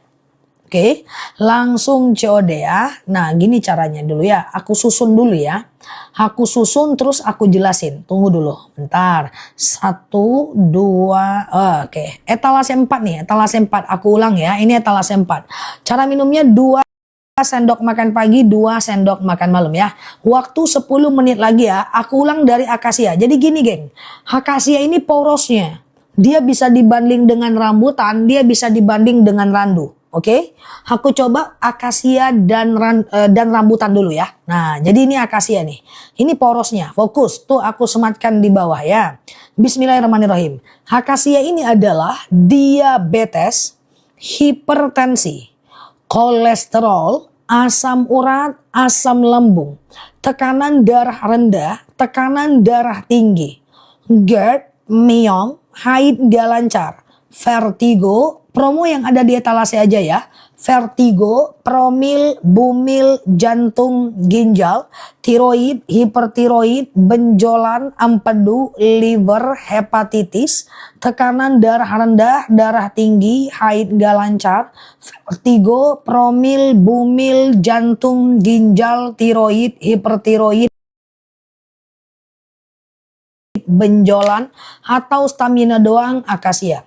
Oke, langsung COD ya. Nah, gini caranya dulu ya. Aku susun dulu ya. Aku susun terus aku jelasin. Tunggu dulu. Bentar. 1, 2. Oke. Etalase 4 nih. Etalase 4. Aku ulang ya. Ini etalase 4. Cara minumnya 2 sendok makan pagi, 2 sendok makan malam ya. Waktu 10 menit lagi ya. Aku ulang dari akasia. Jadi gini geng. Akasia ini porosnya. Dia bisa dibanding dengan rambutan. Dia bisa dibanding dengan randu. Oke, aku coba akasia dan rambutan dulu ya. Nah, jadi ini akasia nih. Ini porosnya, fokus. Tuh aku sematkan di bawah ya. Bismillahirrahmanirrahim. Akasia ini adalah diabetes, hipertensi, kolesterol, asam urat, asam lambung, tekanan darah rendah, tekanan darah tinggi, GERD, myom, haid gak lancar, vertigo. Promo yang ada di etalase aja ya. vertigo, promil, bumil, jantung, ginjal, tiroid, hipertiroid, benjolan, empedu, liver, hepatitis, tekanan darah rendah, darah tinggi, haid gak lancar, vertigo, promil, bumil, jantung, ginjal, tiroid, hipertiroid, benjolan, atau stamina doang, akasia.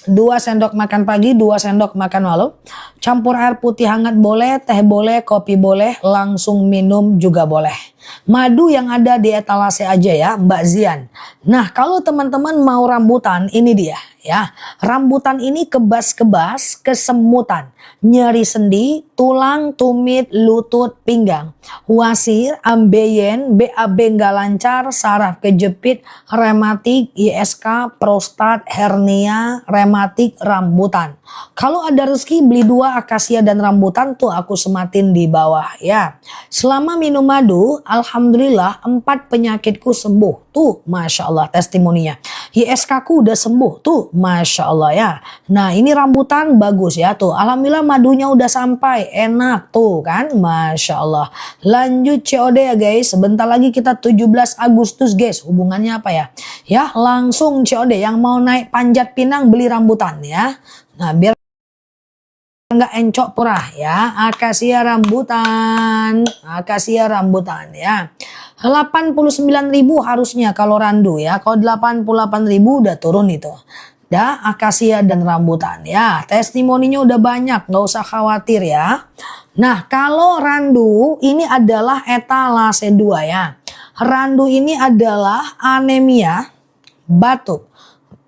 2 sendok makan pagi, 2 sendok makan malam. Campur air putih hangat boleh, teh boleh, kopi boleh, langsung minum juga boleh. Madu yang ada di etalase aja ya, Mbak Zian. Nah, kalau teman-teman mau rambutan, ini dia ya. Rambutan ini kebas-kebas, kesemutan, nyeri sendi, tulang, tumit, lutut, pinggang, wasir, ambeien, BAB nggak lancar, saraf kejepit, rematik, ISK, prostat, hernia, rematik, rambutan. Kalau ada rezeki beli 2 akasia dan rambutan tuh aku sematin di bawah ya. Selama minum madu, alhamdulillah 4 penyakitku sembuh. Tuh, Masya Allah testimoninya. ISK ku udah sembuh tuh, Masya Allah ya. Nah ini rambutan bagus ya tuh. Alhamdulillah madunya udah sampai, enak tuh kan, Masya Allah. Lanjut COD ya guys. Sebentar lagi kita 17 Agustus guys. Hubungannya apa ya? Ya langsung COD. Yang mau naik Panjat Pinang beli rambutan ya. Nah biar nggak encok purah ya, akasia rambutan ya. 89.000 harusnya kalau randu ya. Kalau 88.000 udah turun itu. Dah akasia dan rambutan ya. Testimoninya udah banyak, nggak usah khawatir ya. Nah, kalau randu ini adalah etalase 2 ya. Randu ini adalah anemia, batuk.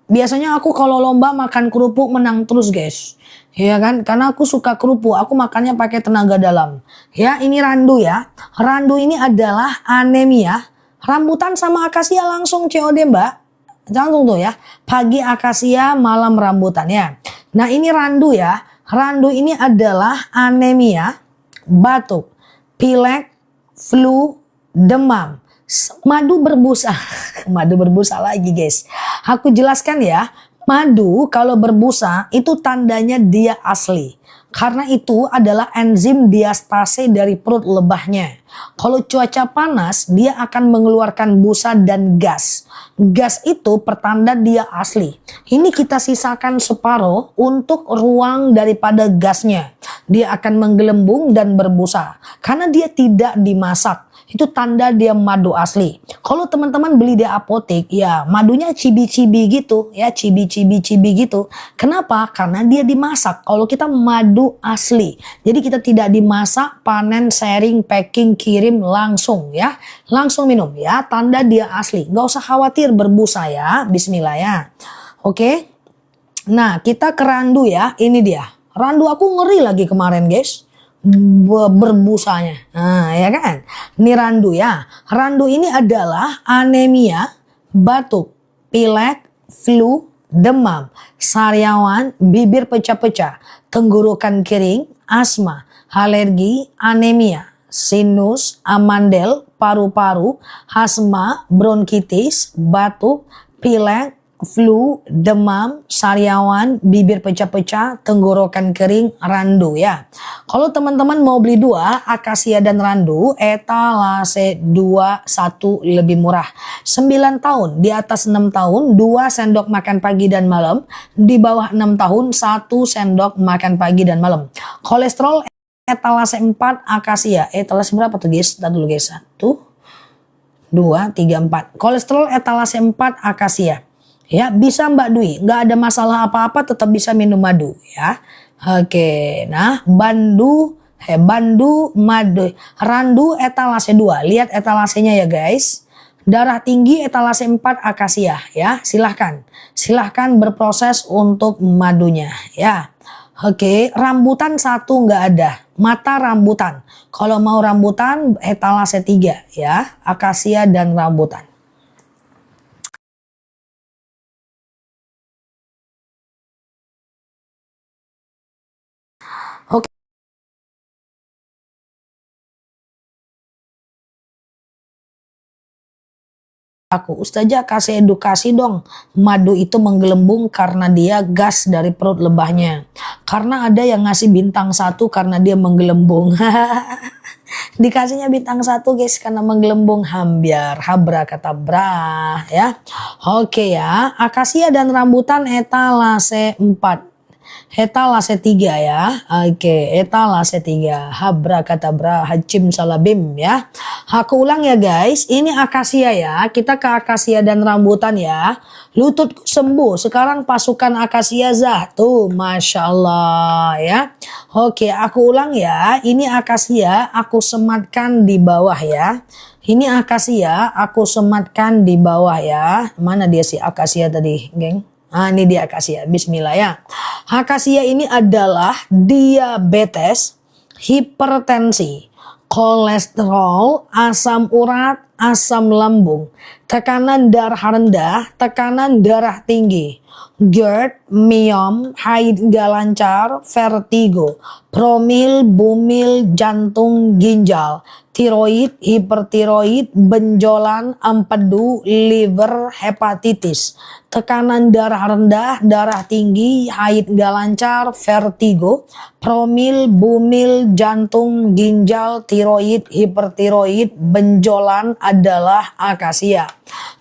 Biasanya aku kalau lomba makan kerupuk menang terus guys. Ya kan, karena aku suka kerupuk, aku makannya pakai tenaga dalam. Ya, ini randu ya. Randu ini adalah anemia. Rambutan sama akasia langsung COD Mbak. Langsung tuh ya. Pagi akasia, malam rambutan ya. Nah ini randu ya. Randu ini adalah anemia, batuk, pilek, flu, demam, madu berbusa. Madu berbusa lagi guys. Aku jelaskan ya. Madu kalau berbusa itu tandanya dia asli. Karena itu adalah enzim diastase dari perut lebahnya. Kalau cuaca panas dia akan mengeluarkan busa dan gas. Gas itu pertanda dia asli. Ini kita sisakan separuh untuk ruang daripada gasnya. Dia akan menggelembung dan berbusa. Karena dia tidak dimasak. Itu tanda dia madu asli. Kalau teman-teman beli di apotek, ya madunya cibi-cibi gitu, ya cibi-cibi gitu. Kenapa? Karena dia dimasak. Kalau kita madu asli, jadi kita tidak dimasak, panen, sharing, packing, kirim langsung ya, langsung minum ya. Tanda dia asli. Gak usah khawatir berbusa ya. Bismillah ya. Oke. Nah kita ke randu ya. Ini dia. Randu aku ngeri lagi kemarin guys. Berbusanya. Nah, ya kan? Ini randu ya. Randu ini adalah anemia, batuk, pilek, flu, demam, sariawan, bibir pecah-pecah, tenggorokan kering, asma, alergi, anemia, sinus, amandel, paru-paru, asma, bronkitis, batuk, pilek, flu, demam, sariawan, bibir pecah-pecah, tenggorokan kering, randu ya. Kalau teman-teman mau beli 2, akasia dan randu, etalase 2 1 lebih murah. 9 tahun, di atas 6 tahun, 2 sendok makan pagi dan malam, di bawah 6 tahun, 1 sendok makan pagi dan malam. Kolesterol etalase 4 akasia. Etalase berapa tuh guys? Tadi dulu guys. 1 2 3 4. Kolesterol etalase 4 akasia. Ya bisa Mbak Dwi, nggak ada masalah apa-apa, tetap bisa minum madu ya. Oke, nah bandu madu, randu etalase 2. Lihat etalasenya ya guys. Darah tinggi etalase 4 akasia ya. Silahkan berproses untuk madunya ya. Oke, rambutan 1 nggak ada. Mata rambutan. Kalau mau rambutan etalase 3 ya, akasia dan rambutan. Oke. aku. Ustazah kasih edukasi dong. Madu itu menggelembung karena dia gas dari perut lebahnya. Karena ada yang ngasih bintang 1 karena dia menggelembung. Dikasihnya bintang 1 guys karena menggelembung, hambiar, habrakadabra ya. Oke ya, akasia dan rambutan etalase 4. Etalase 3 ya. Oke, etalase 3. Habrakadabra, hacim salabim ya. Aku ulang ya guys. Ini akasia ya. Kita ke akasia dan rambutan ya. Lututku sembuh. Sekarang pasukan akasia zah. Tuh, Masya Allah ya. Oke, aku ulang ya. Ini akasia aku sematkan di bawah ya. Ini akasia aku sematkan di bawah ya. Mana dia si akasia tadi, geng? Nah, ini dia akasia. Bismillah ya. Akasia ini adalah diabetes, hipertensi, kolesterol, asam urat, asam lambung, tekanan darah rendah, tekanan darah tinggi, GERD, miom, haid gak lancar, vertigo, promil, bumil, jantung, ginjal, tiroid, hipertiroid, benjolan, empedu, liver, hepatitis, tekanan darah rendah, darah tinggi, haid gak lancar, vertigo, promil, bumil, jantung, ginjal, tiroid, hipertiroid, benjolan adalah akasia.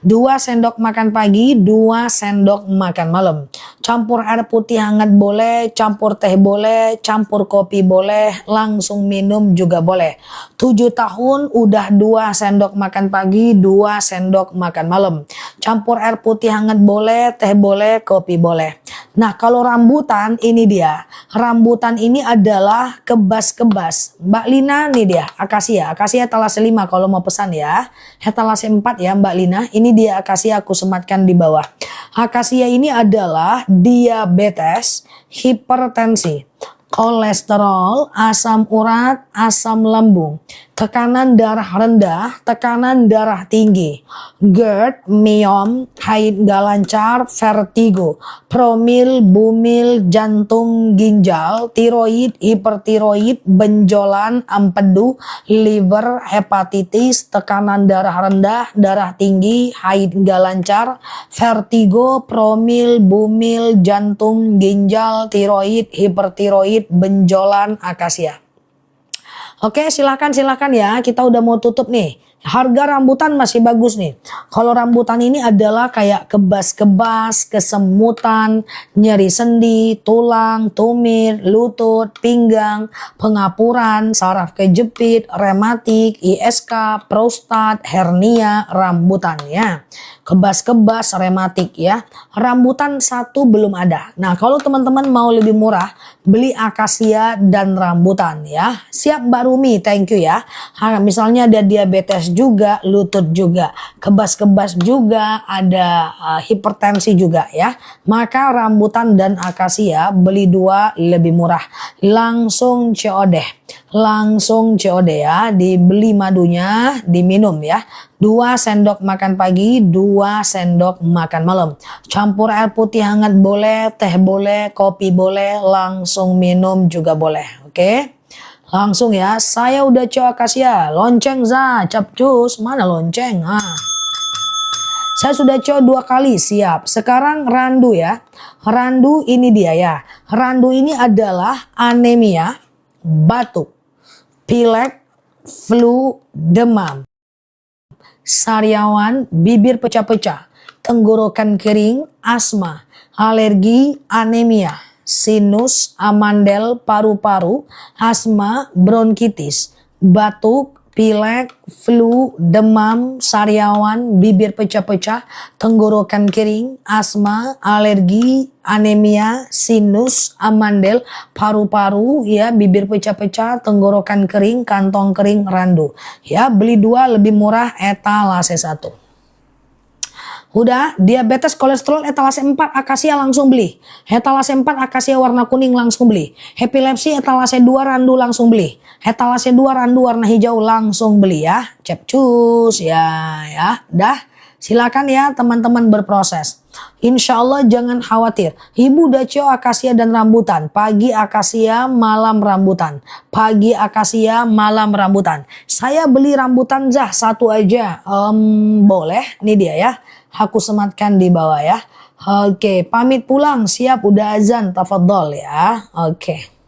2 sendok makan pagi, 2 sendok makan malam. Campur air putih hangat boleh, campur teh boleh, campur kopi boleh, langsung minum juga boleh. 7 tahun udah 2 sendok makan pagi, 2 sendok makan malam. Campur air putih hangat boleh, teh boleh, kopi boleh. Nah, kalau rambutan ini dia. Rambutan ini adalah kebas-kebas. Mbak Lina nih dia, akasia. Akasia etalase 5 kalau mau pesan ya. Etalase 4 ya Mbak Lina. Ini dia akasia aku sematkan di bawah. Akasia ini adalah diabetes, hipertensi, kolesterol, asam urat, asam lambung, tekanan darah rendah, tekanan darah tinggi, GERD, miom, haid gak lancar, vertigo, promil, bumil, jantung, ginjal, tiroid, hipertiroid, benjolan, empedu, liver, hepatitis, tekanan darah rendah, darah tinggi, haid gak lancar, vertigo, promil, bumil, jantung, ginjal, tiroid, hipertiroid, benjolan, akasia. Oke, silakan ya. Kita udah mau tutup nih. Harga rambutan masih bagus nih. Kalau rambutan ini adalah kayak kebas-kebas, kesemutan, nyeri sendi, tulang, tumit, lutut, pinggang, pengapuran, saraf kejepit, rematik, ISK, prostat, hernia, rambutan ya. Kebas-kebas, rematik ya. Rambutan 1 belum ada. Nah, kalau teman-teman mau lebih murah, beli akasia dan rambutan ya. Siap Mbak Rumi, thank you ya. Misalnya ada diabetes juga, lutut juga, kebas-kebas juga, ada hipertensi juga ya. Maka rambutan dan akasia beli 2 lebih murah. Langsung COD. Langsung COD ya, dibeli madunya, diminum ya. 2 sendok makan pagi, 2 sendok makan malam. Campur air putih hangat boleh, teh boleh, kopi boleh, langsung minum juga boleh. Oke? Langsung ya, saya udah coba akasia, lonceng za, capcus, mana lonceng? Saya sudah coba 2 kali, siap. Sekarang randu ya. Randu ini dia ya. Randu ini adalah anemia, batuk, pilek, flu, demam, sariawan, bibir pecah-pecah, tenggorokan kering, asma, alergi, anemia, sinus, amandel, paru-paru, asma, bronkitis, batuk, pilek, flu, demam, sariawan, bibir pecah-pecah, tenggorokan kering, asma, alergi, anemia, sinus, amandel, paru-paru, ya, bibir pecah-pecah, tenggorokan kering, kantong kering, randu. Ya, beli 2 lebih murah, etalase 1. Udah, diabetes, kolesterol, etalase 4, akasia langsung beli. Etalase 4, akasia warna kuning langsung beli. Epilepsi, etalase 2, randu langsung beli. Etalase 2, randu warna hijau langsung beli ya. Cepcus ya, dah. Silakan ya teman-teman berproses. Insya Allah jangan khawatir. Ibu Dacio akasia dan rambutan. Pagi akasia, malam rambutan. Pagi akasia, malam rambutan. Saya beli rambutan Zah satu aja. Boleh. Ini dia ya. Aku sematkan di bawah ya. Oke, pamit pulang. Siap, udah azan. Tafadhol ya. Oke.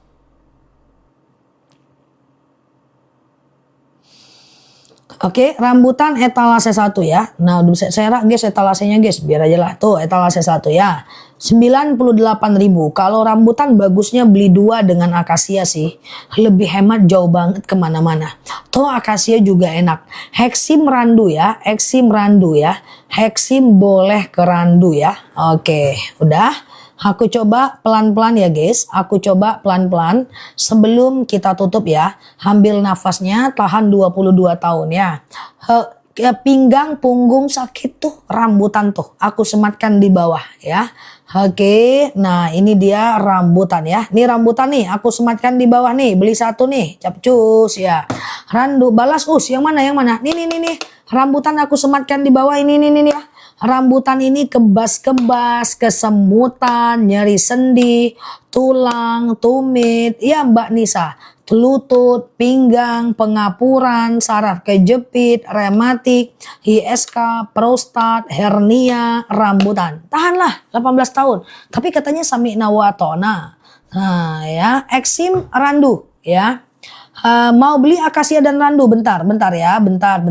Oke, rambutan etalase 1 ya. Nah, udah saya rak guys etalasenya guys, biar aja lah. Tuh, etalase 1 ya. 98.000. Kalau rambutan bagusnya beli 2 dengan akasia sih. Lebih hemat jauh banget kemana-mana. Tuh akasia juga enak. Heksim randu ya. Heksim randu ya. Heksim boleh ke randu ya. Oke, udah. Aku coba pelan-pelan ya guys. Aku coba pelan-pelan sebelum kita tutup ya. Ambil nafasnya, tahan 22 tahun ya. Pinggang, punggung sakit tuh, rambutan tuh. Aku sematkan di bawah ya. Oke, nah ini dia rambutan ya. Ini rambutan nih, aku sematkan di bawah nih. Beli satu nih, capcus ya. Randu, balas yang mana yang mana? Nih. Rambutan aku sematkan di bawah ini ya. Rambutan ini kebas-kebas, kesemutan, nyeri sendi, tulang, tumit, ya Mbak Nisa, lutut, pinggang, pengapuran, saraf kejepit, rematik, ISK, prostat, hernia, rambutan. Tahanlah 18 tahun. Tapi katanya sami'na wa ata'na. Nah ya, eksim randu ya. Mau beli akasia dan randu bentar ya, bentar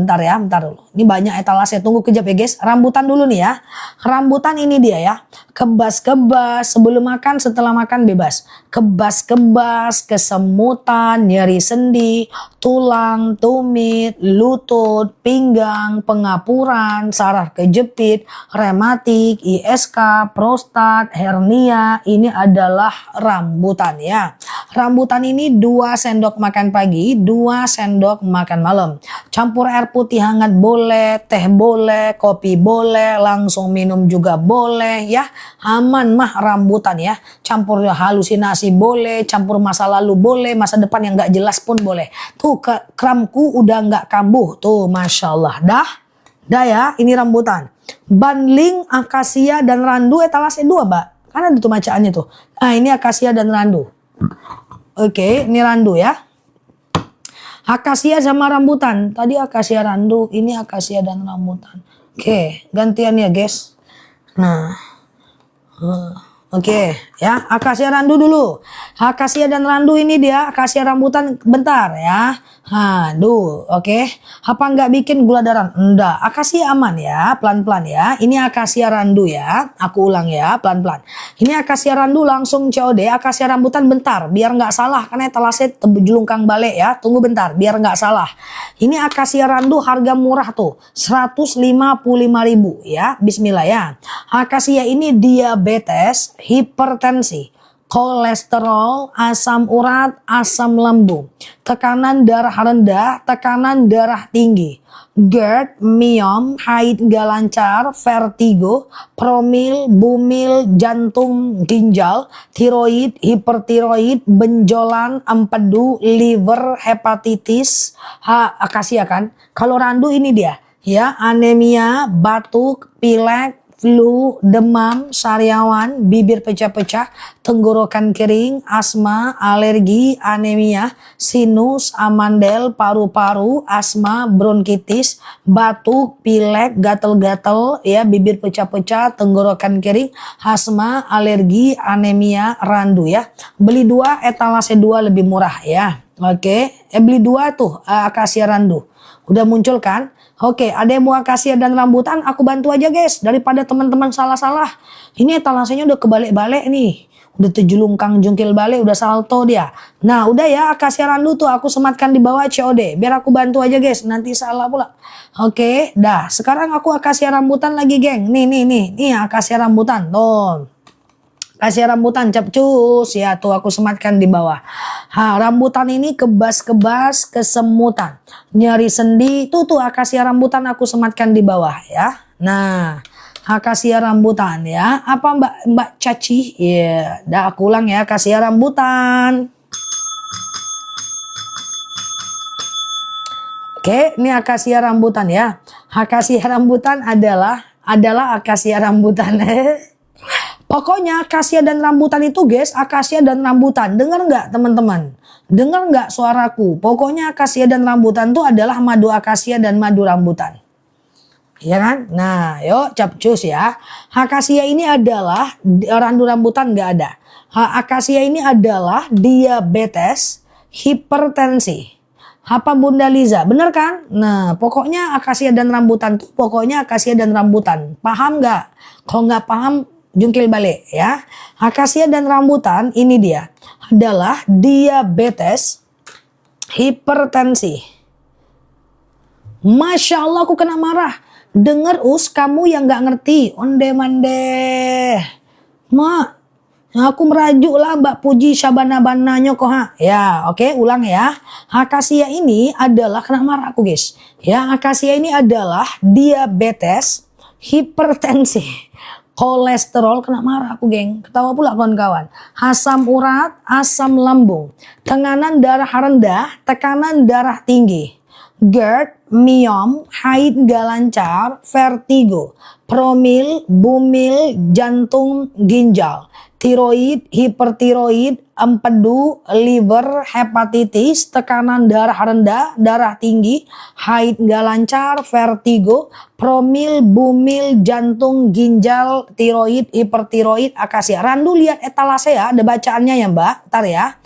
dulu. Ini banyak etalase, tunggu kejap ya guys. Rambutan dulu nih ya. Rambutan ini dia ya. Kebas-kebas, sebelum makan, setelah makan bebas. Kebas-kebas, kesemutan, nyeri sendi, tulang, tumit, lutut, pinggang, pengapuran, saraf kejepit, rematik, ISK, prostat, hernia. Ini adalah rambutan ya. Rambutan ini 2 sendok makan pagi, 2 sendok makan malam. Campur air putih hangat boleh, teh boleh, kopi boleh, langsung minum juga boleh ya. Aman mah rambutan ya. Campur halusinasi boleh, campur masa lalu boleh, masa depan yang gak jelas pun boleh. Tuh kramku udah gak kambuh. Tuh Masya Allah. Dah ya, ini rambutan. Bandling, akasia, dan randu etalase 2 mbak. Kan ada tuh bacaannya tuh. Nah ini akasia dan randu. Oke, ini randu ya. Akasia sama rambutan. Tadi akasia randu, ini akasia dan rambutan. Oke, gantian ya guys. Nah, oke ya, akasia randu dulu. Akasia dan randu ini dia, akasia rambutan bentar ya. Aduh, oke. Apa nggak bikin gula darah? Enggak, akasia aman ya, pelan-pelan ya. Ini akasia randu ya, aku ulang ya, pelan-pelan. Ini akasia randu langsung COD, akasia rambutan bentar, biar nggak salah. Karena etalase jelungkang balik ya, tunggu bentar, biar nggak salah. Ini akasia randu harga murah tuh, 155.000 ya, bismillah ya. Akasia ini diabetes, hipertensi, kolesterol, asam urat, asam lambung, tekanan darah rendah, tekanan darah tinggi, GERD, miom, haid gak lancar, vertigo, promil, bumil, jantung, ginjal, tiroid, hipertiroid, benjolan, empedu, liver, hepatitis, akasia kan. Kalau randu ini dia ya, anemia, batuk, pilek, flu, demam, sariawan, bibir pecah-pecah, tenggorokan kering, asma, alergi, anemia, sinus, amandel, paru-paru, asma, bronkitis, batuk, pilek, gatel-gatel, ya, bibir pecah-pecah, tenggorokan kering, asma, alergi, anemia, randu ya. Beli 2, etalase 2 lebih murah ya. Oke, beli 2 tuh akasia randu. Udah muncul kan? Oke, ada yang mau akasia dan rambutan, aku bantu aja guys. Daripada teman-teman salah-salah. Ini etalasenya udah kebalik-balik nih. Udah terjulungkang jungkil balik, udah salto dia. Nah, udah ya akasia randu tuh aku sematkan di bawah COD. Biar aku bantu aja guys, nanti salah pula. Oke, dah. Sekarang aku akasia rambutan lagi geng. Nih akasia rambutan. Tuh. Akasia rambutan capcus ya, tuh aku sematkan di bawah. Rambutan ini kebas-kebas, kesemutan, nyeri sendi, tuh akasia rambutan aku sematkan di bawah ya. Nah, akasia rambutan ya. Apa Mbak Caci? Ya, dah aku ulang ya, akasia rambutan. Oke, ini akasia rambutan ya. Akasia rambutan adalah akasia rambutan. Pokoknya akasia dan rambutan itu guys, akasia dan rambutan. Dengar nggak teman-teman? Dengar nggak suaraku? Pokoknya akasia dan rambutan itu adalah madu akasia dan madu rambutan. Ya kan? Nah, yuk capcus ya. Akasia ini adalah randu rambutan nggak ada. Akasia ini adalah diabetes, hipertensi. Apa Bunda Liza? Bener kan? Nah, pokoknya akasia dan rambutan tuh pokoknya akasia dan rambutan. Paham nggak? Kalau nggak paham, jungkil balik ya. Akasia dan rambutan ini dia adalah diabetes, hipertensi. Masya Allah aku kena marah. Dengar kamu yang nggak ngerti. Onde mande. Mak, aku merajuk lah Mbak Puji Syabana-bananya kok ha. Ya, oke, ulang ya. Akasia ini adalah, kena marah aku guys. Ya, akasia ini adalah diabetes, hipertensi, kolesterol, kena marah aku geng. Ketawa pula kawan-kawan. Asam urat, asam lambung, tekanan darah rendah, tekanan darah tinggi, GERD, myom, haid gak lancar, vertigo, promil, bumil, jantung, ginjal, tiroid, hipertiroid, empedu, liver, hepatitis, tekanan darah rendah, darah tinggi, haid gak lancar, vertigo, promil, bumil, jantung, ginjal, tiroid, hipertiroid, akasia. Randu lihat etalase ya, ada bacaannya ya Mbak, ntar ya.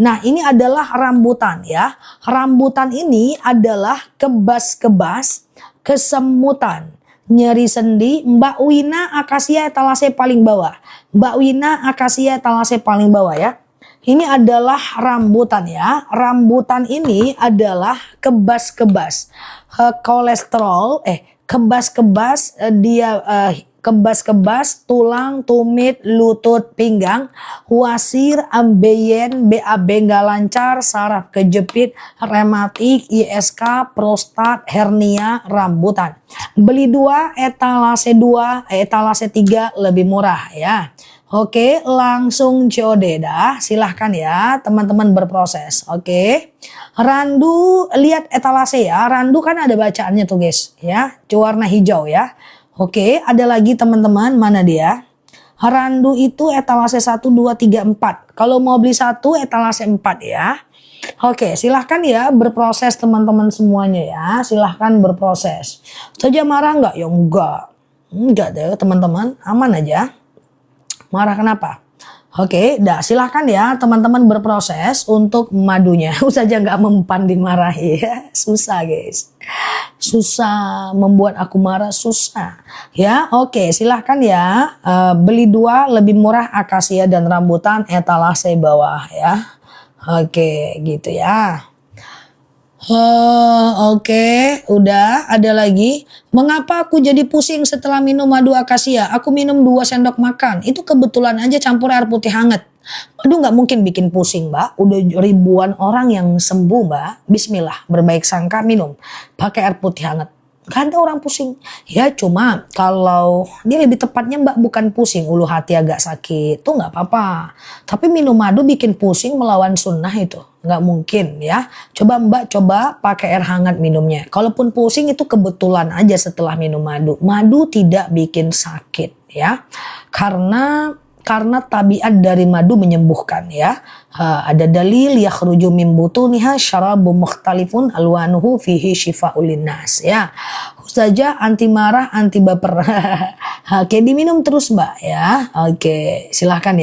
Nah ini adalah rambutan ya. Rambutan ini adalah kebas-kebas, kesemutan, nyeri sendi. Mbak Wina akasia etalase paling bawah. Mbak Wina akasia etalase paling bawah ya. Ini adalah rambutan ya. Rambutan ini adalah kebas-kebas, kolesterol, kebas-kebas kebas-kebas, tulang, tumit, lutut, pinggang, wasir, ambeien, BAB nggak lancar, saraf kejepit, rematik, ISK, prostat, hernia, rambutan. Beli 2, etalase 2, etalase 3 lebih murah ya. Oke, langsung COD dah. Silahkan ya teman-teman berproses. Oke. Randu, lihat etalase ya. Randu kan ada bacaannya tuh guys ya. Warna hijau ya. Oke, ada lagi teman-teman, mana dia? Randu itu etalase 1, 2, 3, 4. Kalau mau beli 1, etalase 4 ya. Oke, silahkan ya berproses teman-teman semuanya ya. Silahkan berproses. Saja marah nggak? Ya enggak. Enggak deh teman-teman, aman aja. Marah kenapa? Oke, dah silahkan ya teman-teman berproses untuk madunya. Saja nggak mempan dimarahi ya. Susah guys. Susah membuat aku marah, susah. Ya, oke, silahkan ya. Beli 2 lebih murah akasia dan rambutan etalase bawah ya. Oke, gitu ya. Oke, udah. Ada lagi. Mengapa aku jadi pusing setelah minum madu akasia? Aku minum 2 sendok makan. Itu kebetulan aja campur air putih hangat. Madu nggak mungkin bikin pusing Mbak. Udah ribuan orang yang sembuh Mbak. Bismillah, berbaik sangka minum. Pakai air putih hangat. Gak ada orang pusing. Ya cuma kalau dia lebih tepatnya Mbak bukan pusing, ulu hati agak sakit tuh nggak apa-apa. Tapi minum madu bikin pusing melawan sunnah itu nggak mungkin ya. Coba Mbak coba pakai air hangat minumnya. Kalaupun pusing itu kebetulan aja setelah minum madu. Madu tidak bikin sakit ya. Karena tabiat dari madu menyembuhkan ya. Ada dalil yakhruju min butuniha syarabun mukhtalifun alwanuhu fihi syifa'ul linnas ya. Saja anti marah, anti baper. Oke, diminum terus Mbak ya. Oke, silahkan ya.